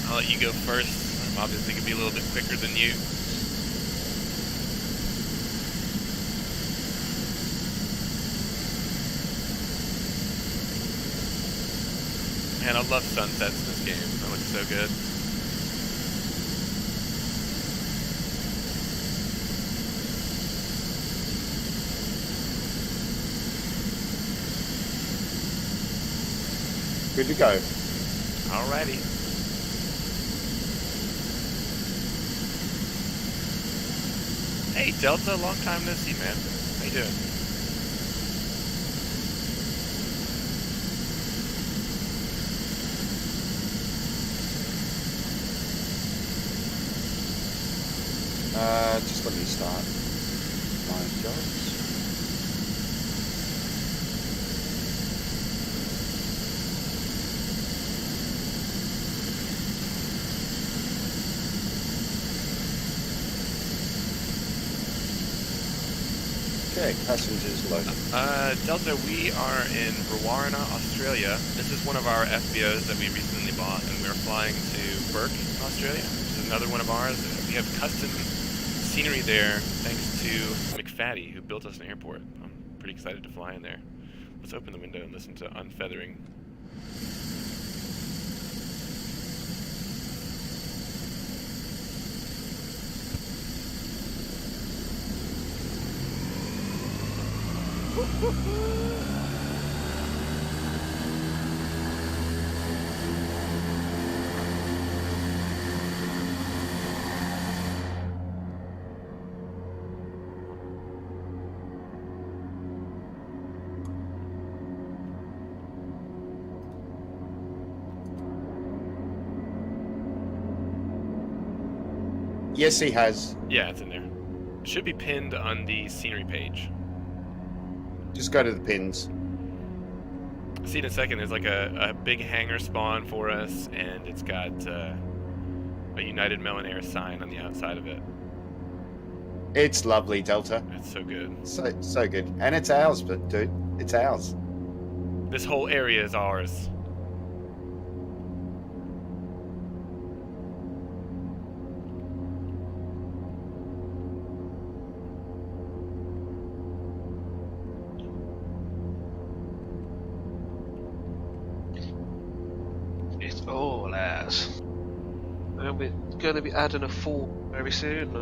I'll let you go first. I'm obviously going to be a little bit quicker than you. Man, I love sunsets in this game. That looks so good. Good to go. Alrighty. Hey, Delta, long time no see, man. How you doing? Just let me start my jobs. Okay, passengers loaded. Delta, we are in Brewarrina, Australia. This is one of our FBOs that we recently bought, and we're flying to Burke, Australia, which is another one of ours. We have custom scenery there thanks to McFaddy, who built us an airport. I'm pretty excited to fly in there. Let's open the window and listen to unfeathering. Yes, he has. Yeah, it's in there. It should be pinned on the scenery page. Just go to the pins. See in a second, there's like a big hangar spawn for us, and it's got a United Melon sign on the outside of it. It's lovely, Delta. It's so good. So good. And it's ours, but dude, it's ours. This whole area is ours. It's all ours. And we're going to be adding a fort very soon.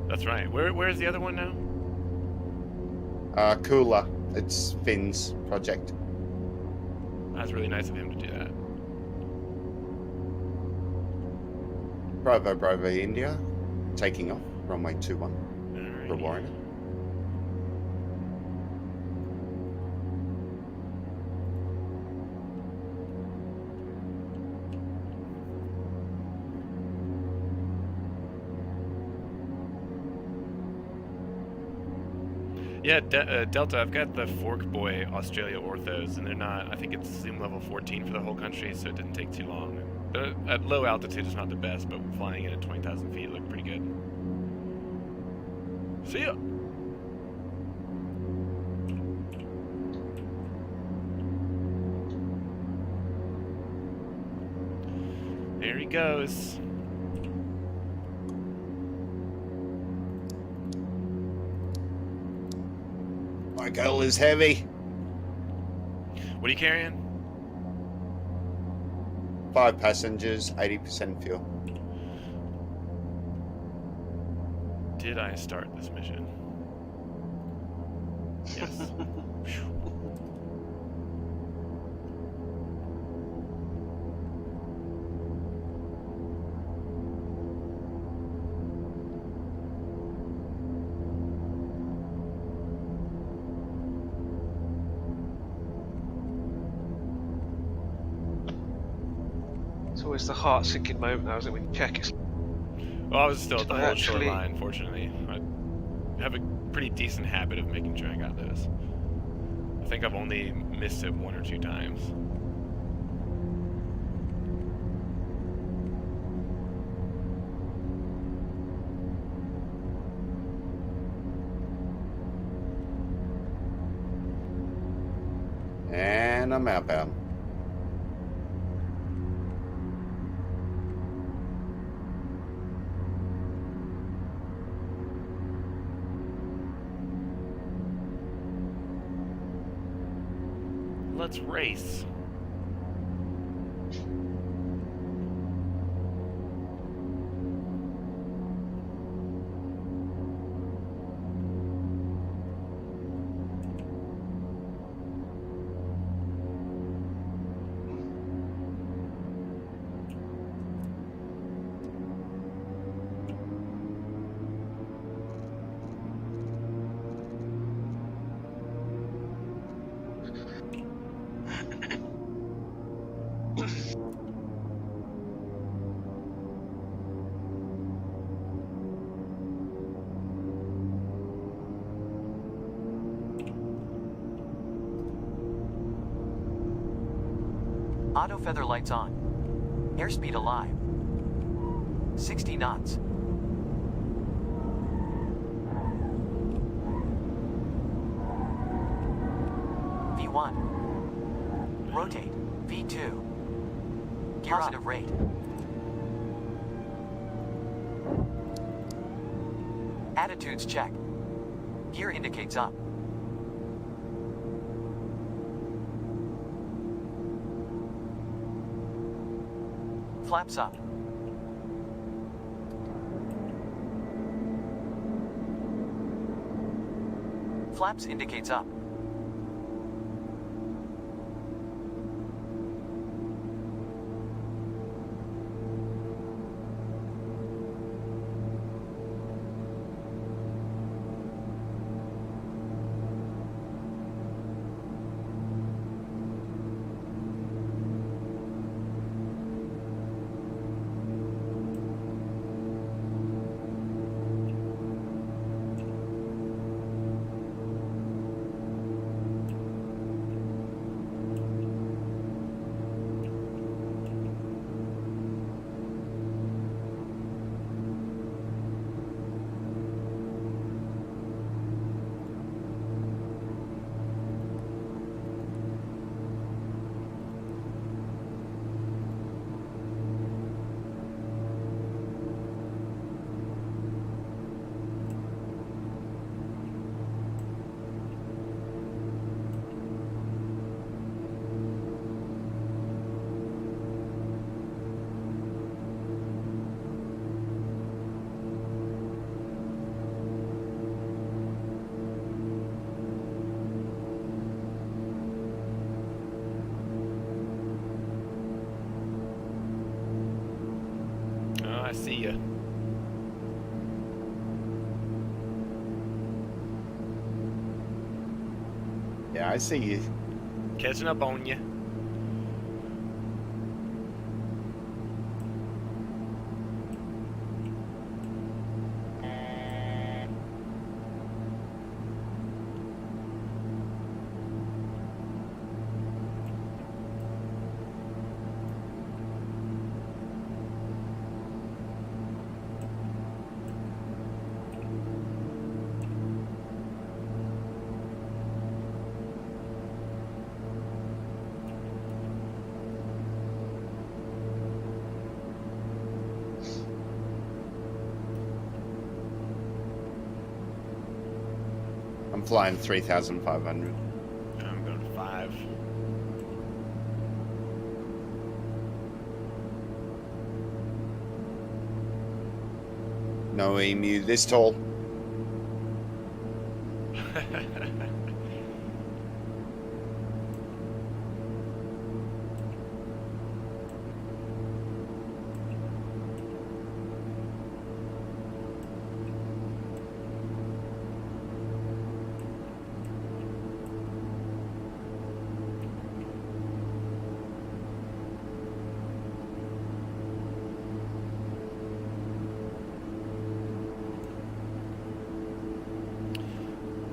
That's right. Where's the other one now? Cooler. It's Finn's project. That's really nice of him to do that. Bravo, India. Taking off. Runway 21. Alrighty. Brewarrina. Yeah, Delta, I've got the Fork Boy Australia orthos, and they're not, I think it's zoom level 14 for the whole country, so it didn't take too long. At low altitude, it's not the best, but flying in at 20,000 feet looked pretty good. See ya! There he goes. girl is heavy. What are you carrying? 5 passengers, 80% fuel. Did I start this mission? Yes. It's always the heart-sinking moment now, isn't it, when you check it? Well, I was still at the I whole actually- shoreline, fortunately. I have a pretty decent habit of making sure I got those. I think I've only missed it 1 or 2 times. And I'm outbound. Let's race. Auto feather lights on. Airspeed alive. 60 knots. V1. Rotate. V2. Positive rate. Attitudes check. Gear indicates up. Flaps up. Flaps indicates up. Oh, I see ya. Yeah, I see you. Catching up on you. flying 3,500. I'm going 5. No emu this tall.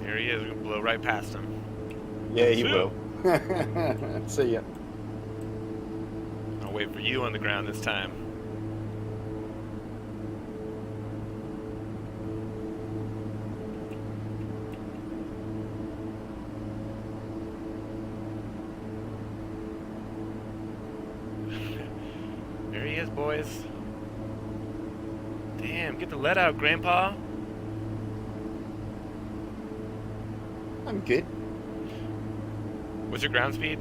There he is. We're gonna blow right past him. Yeah, he Zoo. will. See ya. I'll wait for you on the ground this time. There he is, boys. Damn, get the lead out, Grandpa. I'm good. What's your ground speed?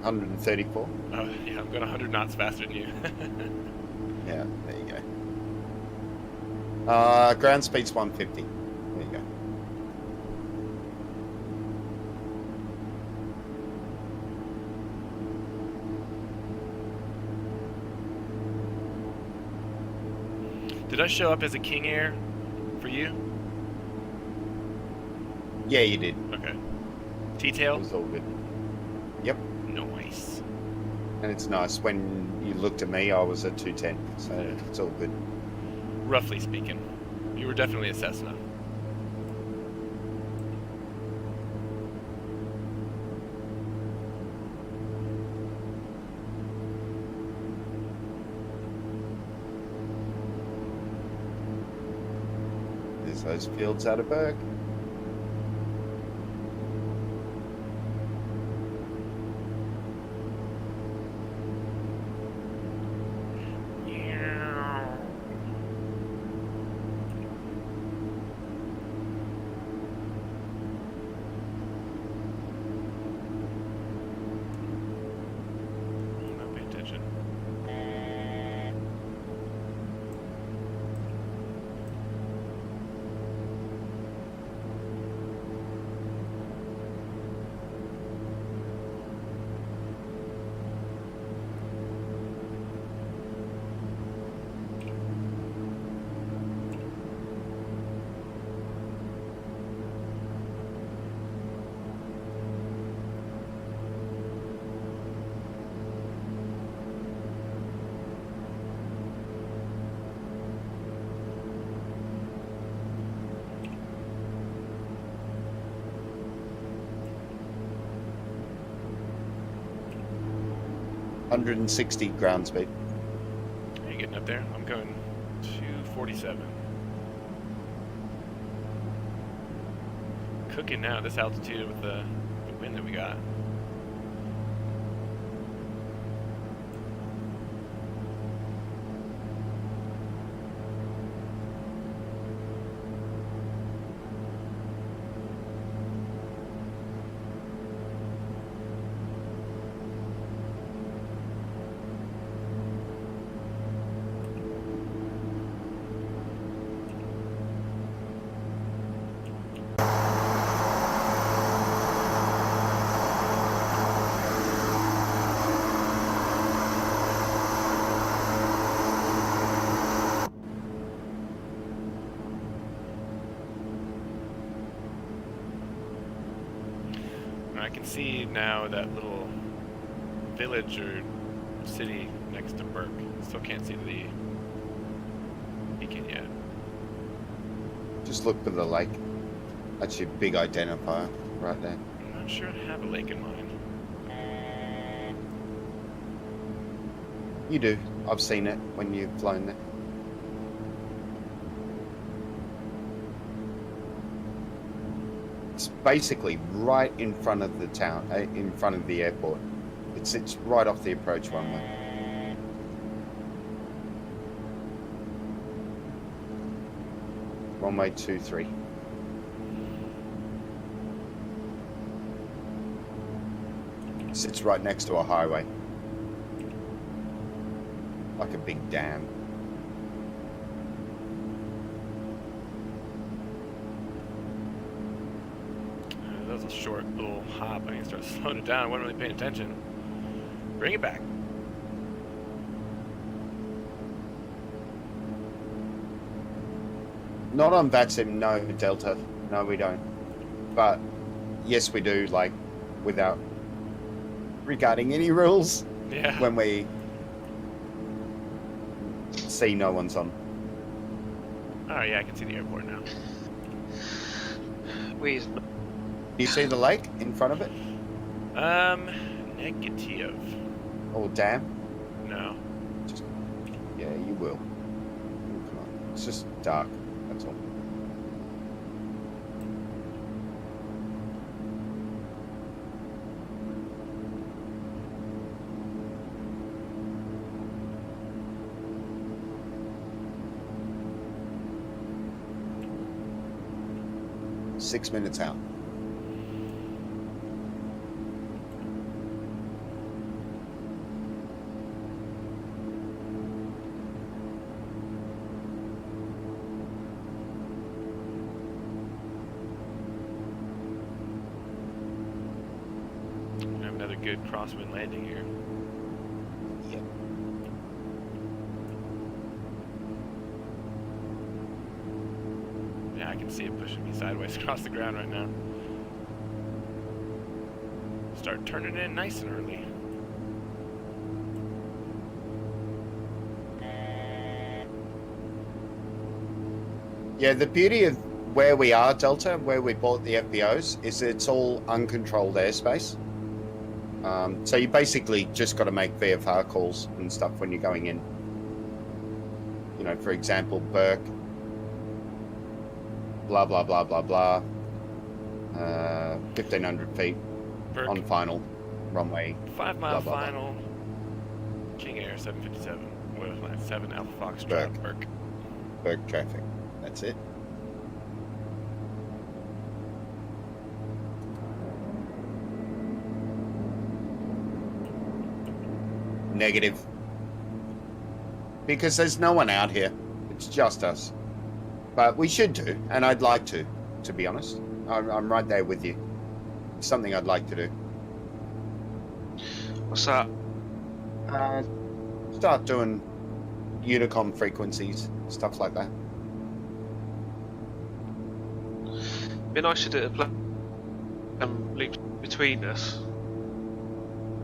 134. Oh, yeah, I'm going 100 knots faster than you. Yeah, there you go. Ground speed's 150. There you go. Did I show up as a King Air for you? Yeah, you did. Okay. It T-tail? was all good. Yep. Nice. And it's nice. When you looked at me, I was at 210. So it's all good. Roughly speaking. You were definitely a Cessna. There's those fields out of Berg. Not pay attention. 160 ground speed. Are you getting up there? I'm going 247. Cooking now at this altitude with the wind that we got. I can see now that little village or city next to Burke. Still can't see the beacon yet. Just look for the lake. That's your big identifier right there. I'm not sure I have a lake in mind. You do. I've seen it when you've flown there. It's basically right in front of the town, in front of the airport. It sits right off the approach runway. Runway 23. Sits right next to a highway. Like a big dam. That was a short little hop. I need to start slowing it down. I wasn't really paying attention. Bring it back. Not on VATSIM, no, Delta. No, we don't. But yes, we do, like, without regarding any rules. Yeah. When we see no one's on. Oh yeah, I can see the airport now. We Do you see the lake in front of it? Negative. Or dam? No. Just, yeah, you will. Oh, come on. It's just dark. That's all. Six minutes out. Have another good crosswind landing here. Yep. Yeah, I can see it pushing me sideways across the ground right now. Start turning in nice and early. Yeah, the beauty of where we are, Delta, where we bought the FBOs, is it's all uncontrolled airspace. So you basically just got to make VFR calls and stuff when you're going in. You know, for example, Burke, blah, blah, blah, blah, blah. 1,500 feet Burke, on final runway. 5 mile blah, blah, blah. final. King Air 757. What was mine? 7 Alpha Fox Burke. Burke. Burke traffic. That's it. Negative. Because there's no one out here. It's just us. But we should do, and I'd like to be honest. I'm right there with you. It's something I'd like to do. What's that? Start doing Unicom frequencies, stuff like that. Be nice to do a loop between us,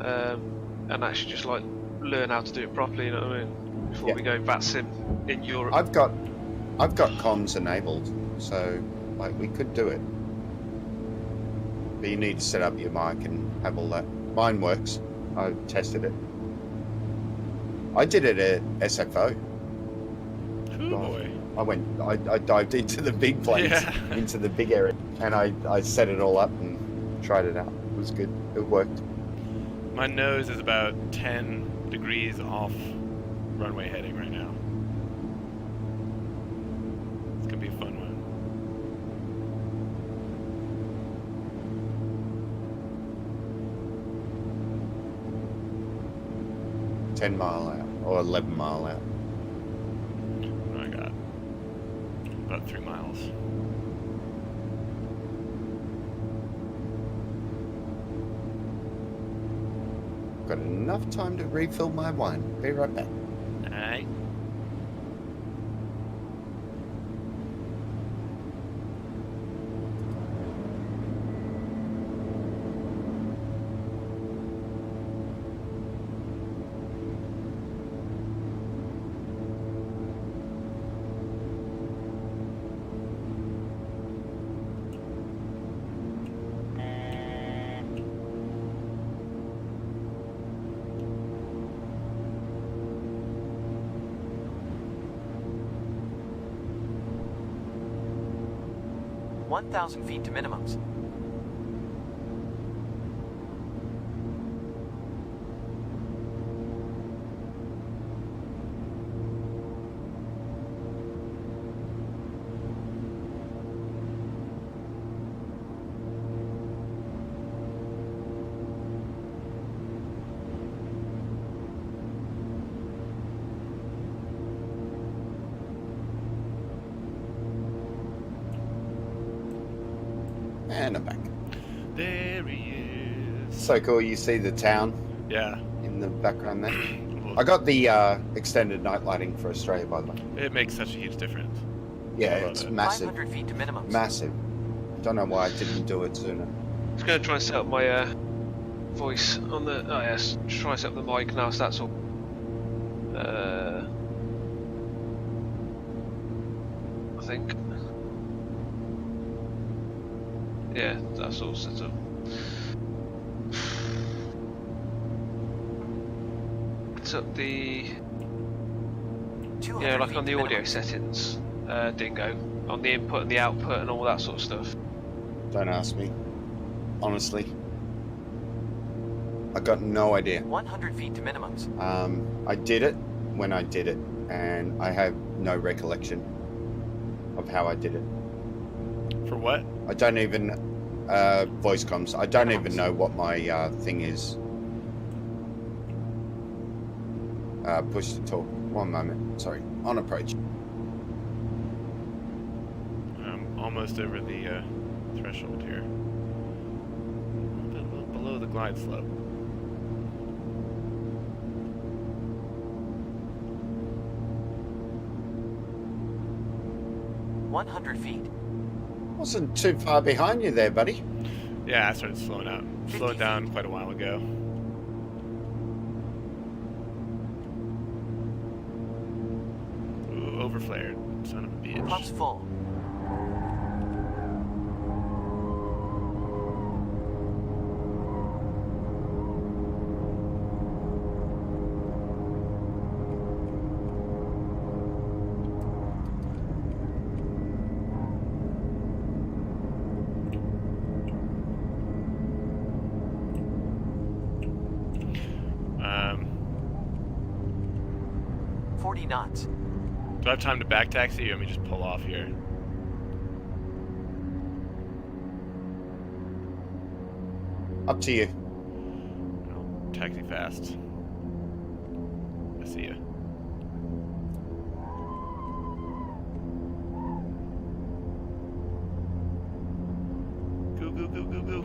and actually just like learn how to do it properly. You know what I mean? Before we go VATSIM in Europe. I've got comms enabled, so like we could do it. But you need to set up your mic and have all that. Mine works. I tested it. I did it at SFO. Oh boy. I dived into the big planes, Yeah. into the big area, and I set it all up and tried it out. It was good. It worked. My nose is about 10 degrees off runway heading right now. It's gonna be a fun one. $10 mile out or 11 mile out. What do I got? About 3 miles. Got enough time to refill my wine. Be right back. Alright. $1,000 feet to minimums. And I'm back. There he is. So cool. You see the town Yeah. in the background there. Well, I got the extended night lighting for Australia, by the way. it makes such a huge difference. Yeah, I love it's it. massive. 500 feet to minimums. Massive. Don't know why I didn't do it sooner. I was going to try and set up my voice on the. Oh yes, try and set up the mic now. So that's all. I think. Yeah, that's all set up. Set up the. 200 Yeah, like feet on the to audio minimums. settings, Dingo, on the input and the output and all that sort of stuff. Don't ask me. Honestly. I got no idea. 100 feet to minimums. I did it when I did it, and I have no recollection of how I did it. For what? I don't even voice comms. I don't even know what my thing is. Push to talk. One moment. Sorry. On approach. I'm almost over the threshold here. A little below the glide slope. $100 feet. Wasn't too far behind you there, buddy. Yeah, I started slowing out. 50 Slowed down feet. quite a while ago. Ooh, overflared. Son of a bitch. Pumps full. Um, 40 knots. do I have time to back taxi or let me just pull off here? Up to you. I'll taxi fast. I see ya. Go, go, go, go, go.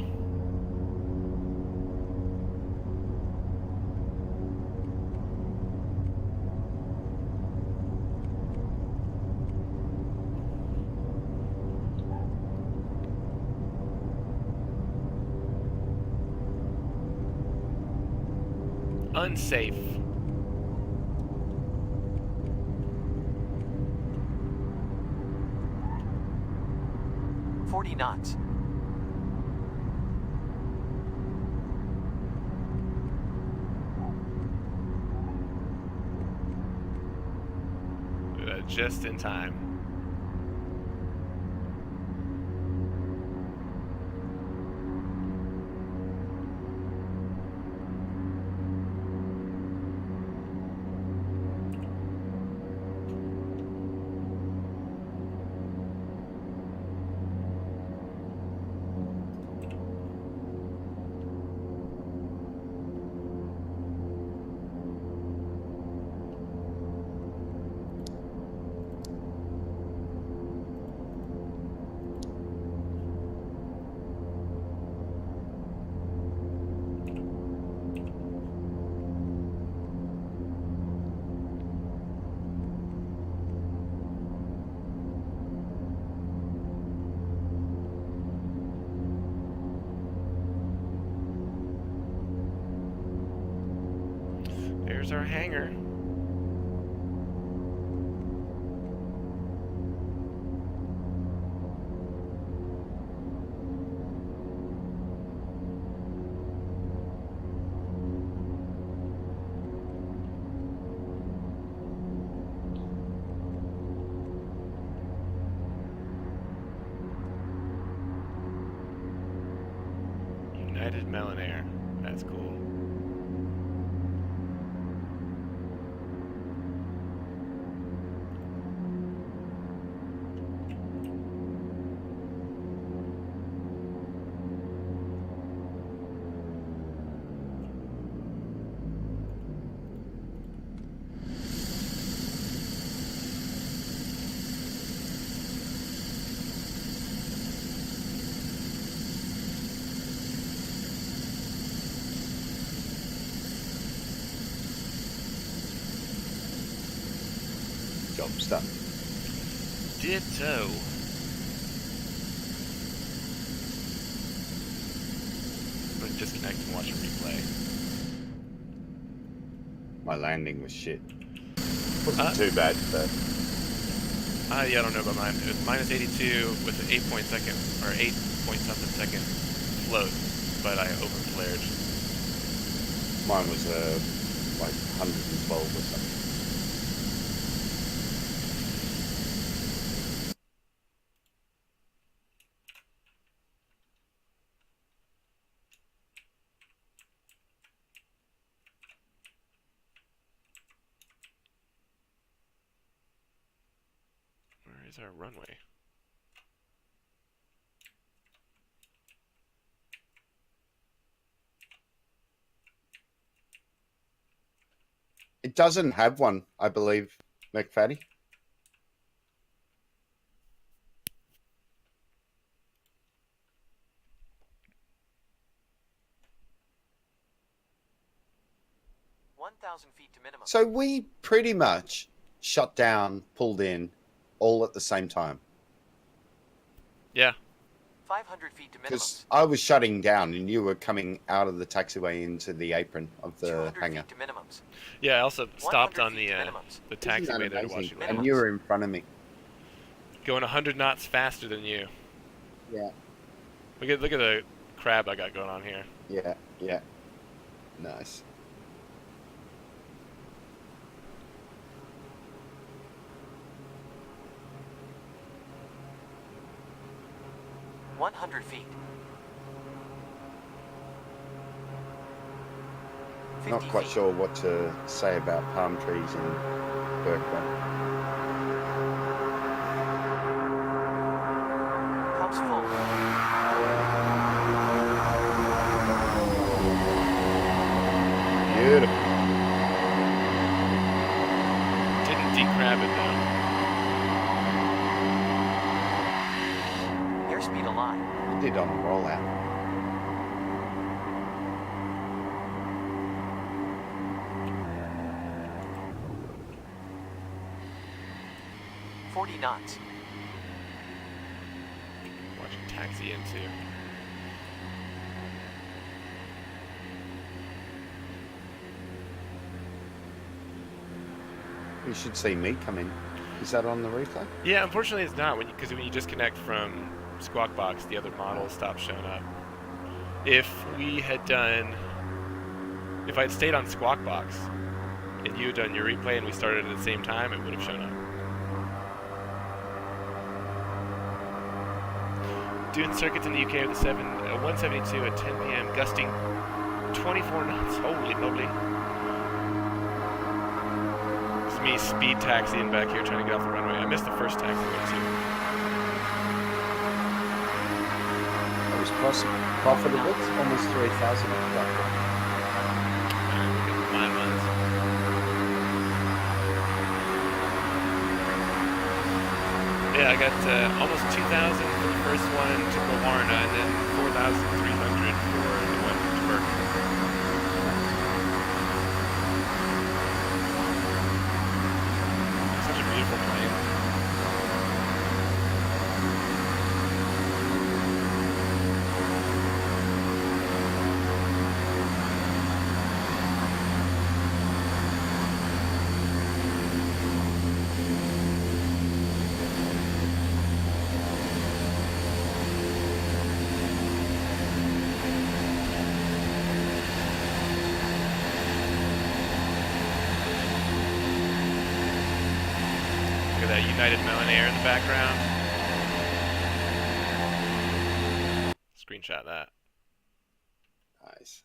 Unsafe. $40 knots. Just in time. There's our hangar. United Melon Air. That's cool. Job's done. Ditto. I'm gonna disconnect and watch a replay. My landing was shit. Wasn't too bad, but... Yeah, I don't know about mine. It was minus 82 with an 8 point second, or 8 point something second float, but I overflared. Mine was like 112 or something. Where is our runway? It doesn't have one, I believe, McFaddy. feet to minimum. So we pretty much shut down, pulled in, all at the same time. Yeah. 500 feet to minimum. Because I was shutting down and you were coming out of the taxiway into the apron of the hangar. Feet to minimums. Yeah, I also stopped on feet the to minimums. taxiway there to watch you land. And you were in front of me. Going 100 knots faster than you. Yeah. Look at the crab I got going on here. Yeah, yeah. Nice. feet. Not quite sure what to say about palm trees in Berkeley. Pumps full. Beautiful. Didn't decrab it though. Airspeed alive. You did on the rollout. knots. Watch it taxi into. You should see me come in. Is that on the replay? Yeah, unfortunately it's not, because when you disconnect from Squawk Box, the other model stops showing up. If I'd stayed on Squawk Box, and you had done your replay and we started at the same time, it would have shown up. Doing circuits in the UK with a 172 at 10 p.m., gusting 24 knots. Holy moly. It's me speed taxiing back here trying to get off the runway. I missed the first taxiway too. That was profitable. It's almost 3,000. Mine was. Yeah, I got almost 2,000 for the first one to Gowarna, and then 4,300 for the one to Berkeley. Such a beautiful plane. Look at that United Melon Air in the background. Screenshot that. Nice.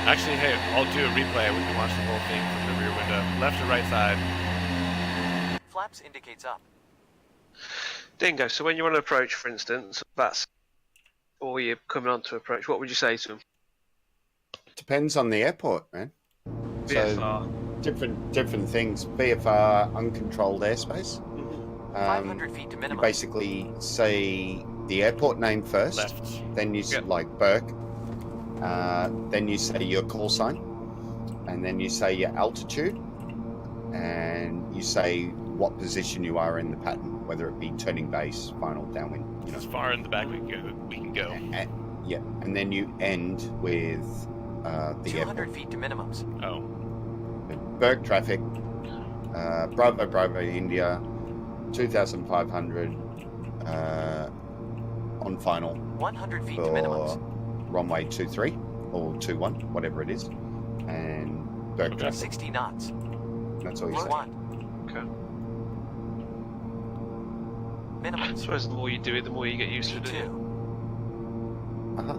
Actually, hey, I'll do a replay. We can watch the whole thing from the rear window. Left or right side? Flaps indicates up. Dingo, so when you're on an approach, for instance, or you're coming on to approach, what would you say to them? Depends on the airport, man. So VFR. different things. VFR, uncontrolled airspace. 500 feet to You minimum. basically say the airport name first, Left. then you Yep. like Burke, then you say your call sign, and then you say your altitude, and you say what position you are in the pattern, whether it be turning base, final, downwind. You know. As far in the back we can go. Yeah, and then you end with the 200 airport. feet to minimums. Oh. Burke traffic, Bravo, India, 2,500 on final 100 feet to for minimums. runway 23 or 21, whatever it is, and Burke Okay. traffic. 60 knots. That's all you Floor say. 1. Okay. I Minimums. suppose the more you do it, the more you get used to it. don't you? V2. Uh-huh.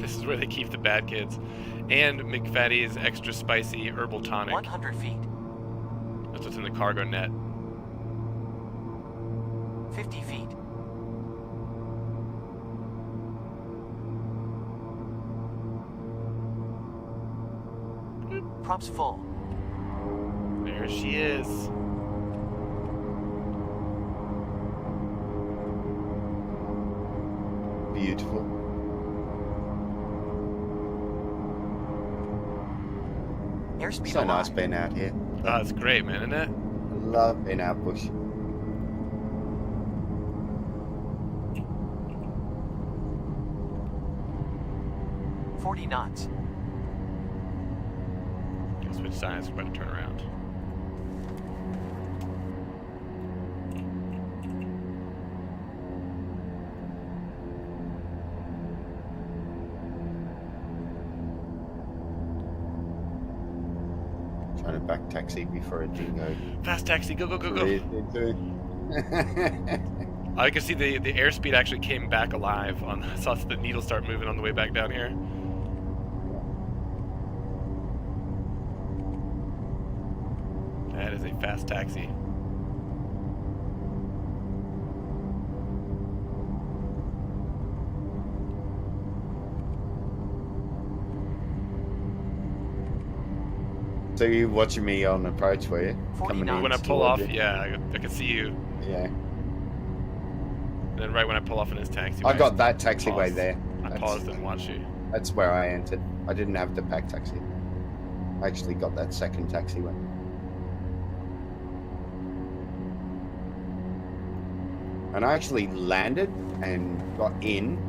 This is where they keep the bad kids. And McFatty's extra spicy herbal tonic. 100 feet. That's what's in the cargo net. 50 feet. Props full. There she is. Beautiful. Airspeed So nice alive. being out here. Oh, it's great, man, isn't it? Love being out bush. $40 knots. Switch sides, we're about to turn around. Trying to back taxi before a dingo. Fast taxi, go, go, go, go. breathed into. I can see the airspeed actually came back alive. I saw the needle start moving on the way back down here. That is a fast taxi. So you watching me on approach, were you? 40 Coming knots. in When I pull towards off, you? yeah, I can see you. Yeah. And then right when I pull off in his taxi, I got that taxiway paused. there. I paused and watched you. That's where I entered. I didn't have the pack taxi. I actually got that second taxiway. And I actually landed and got in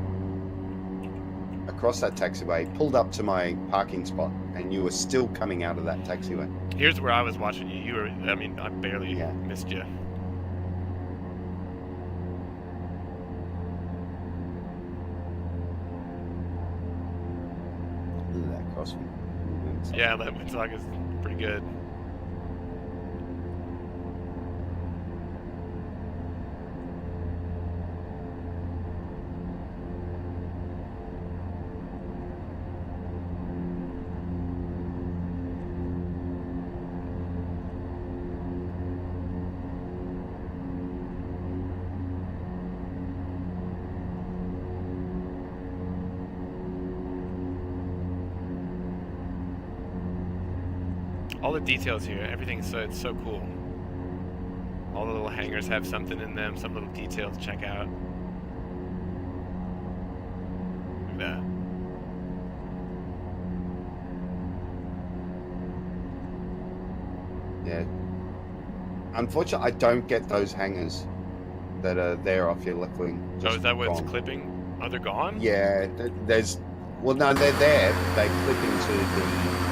across that taxiway, pulled up to my parking spot, and you were still coming out of that taxiway. Here's where I was watching you. You were, I mean, I barely Yeah. missed you. Look at that crosswind. Yeah, that windsock is pretty good. All the details here, everything's it's so cool. All the little hangars have something in them, some little detail to check out. Look at that. Yeah. Unfortunately, I don't get those hangers that are there off your left wing. Oh, Just is that what's gone. clipping? Oh, they're gone? Yeah, there's... Well, no, they're there. But they clip into the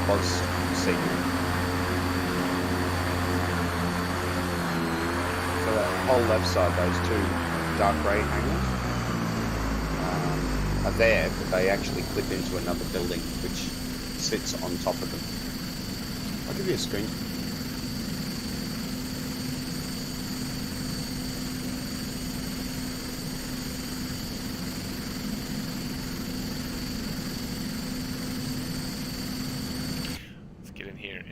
POS seat. So that whole left side, those two dark grey hangers, are there, but they actually clip into another building, which sits on top of them. I'll give you a screen. Let's get in here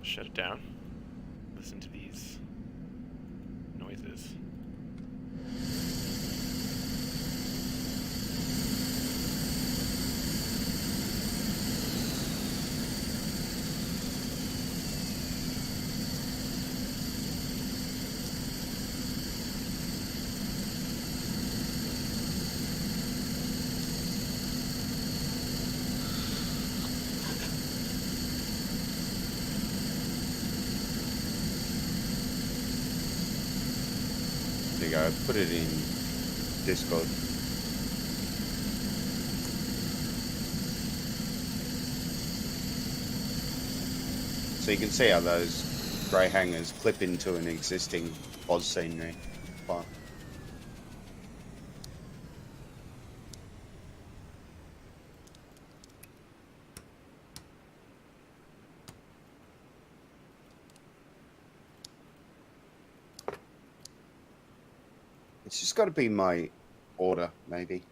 shut it down. Listen to these noises. There you go. Put it in Discord. So you can see how those grey hangers clip into an existing Oz scenery. Fine. It's just got to be my order, maybe.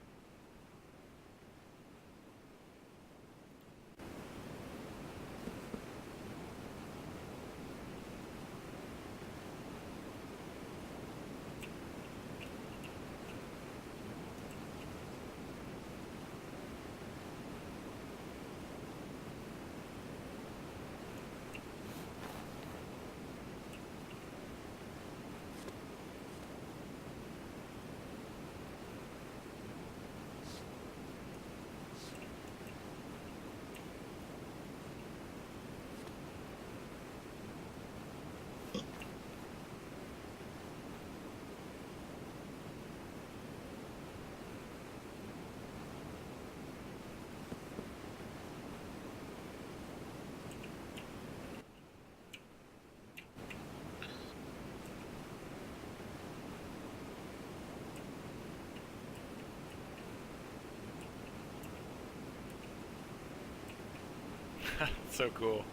So cool.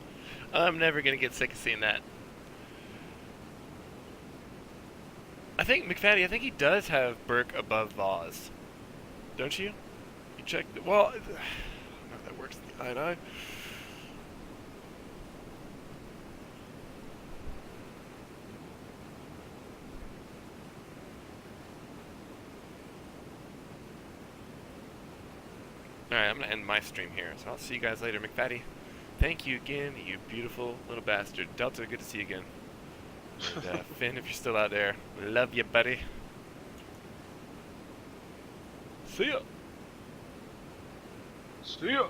I'm never gonna get sick of seeing that. I think McFaddy, I think he does have Burke above Voz. Don't you? You checked. Well, I don't know if that works. I know. Alright, I'm gonna end my stream here, so I'll see you guys later. McFaddy, thank you again, you beautiful little bastard. Delta, good to see you again. And Finn, if you're still out there, love you, buddy. See ya! See ya!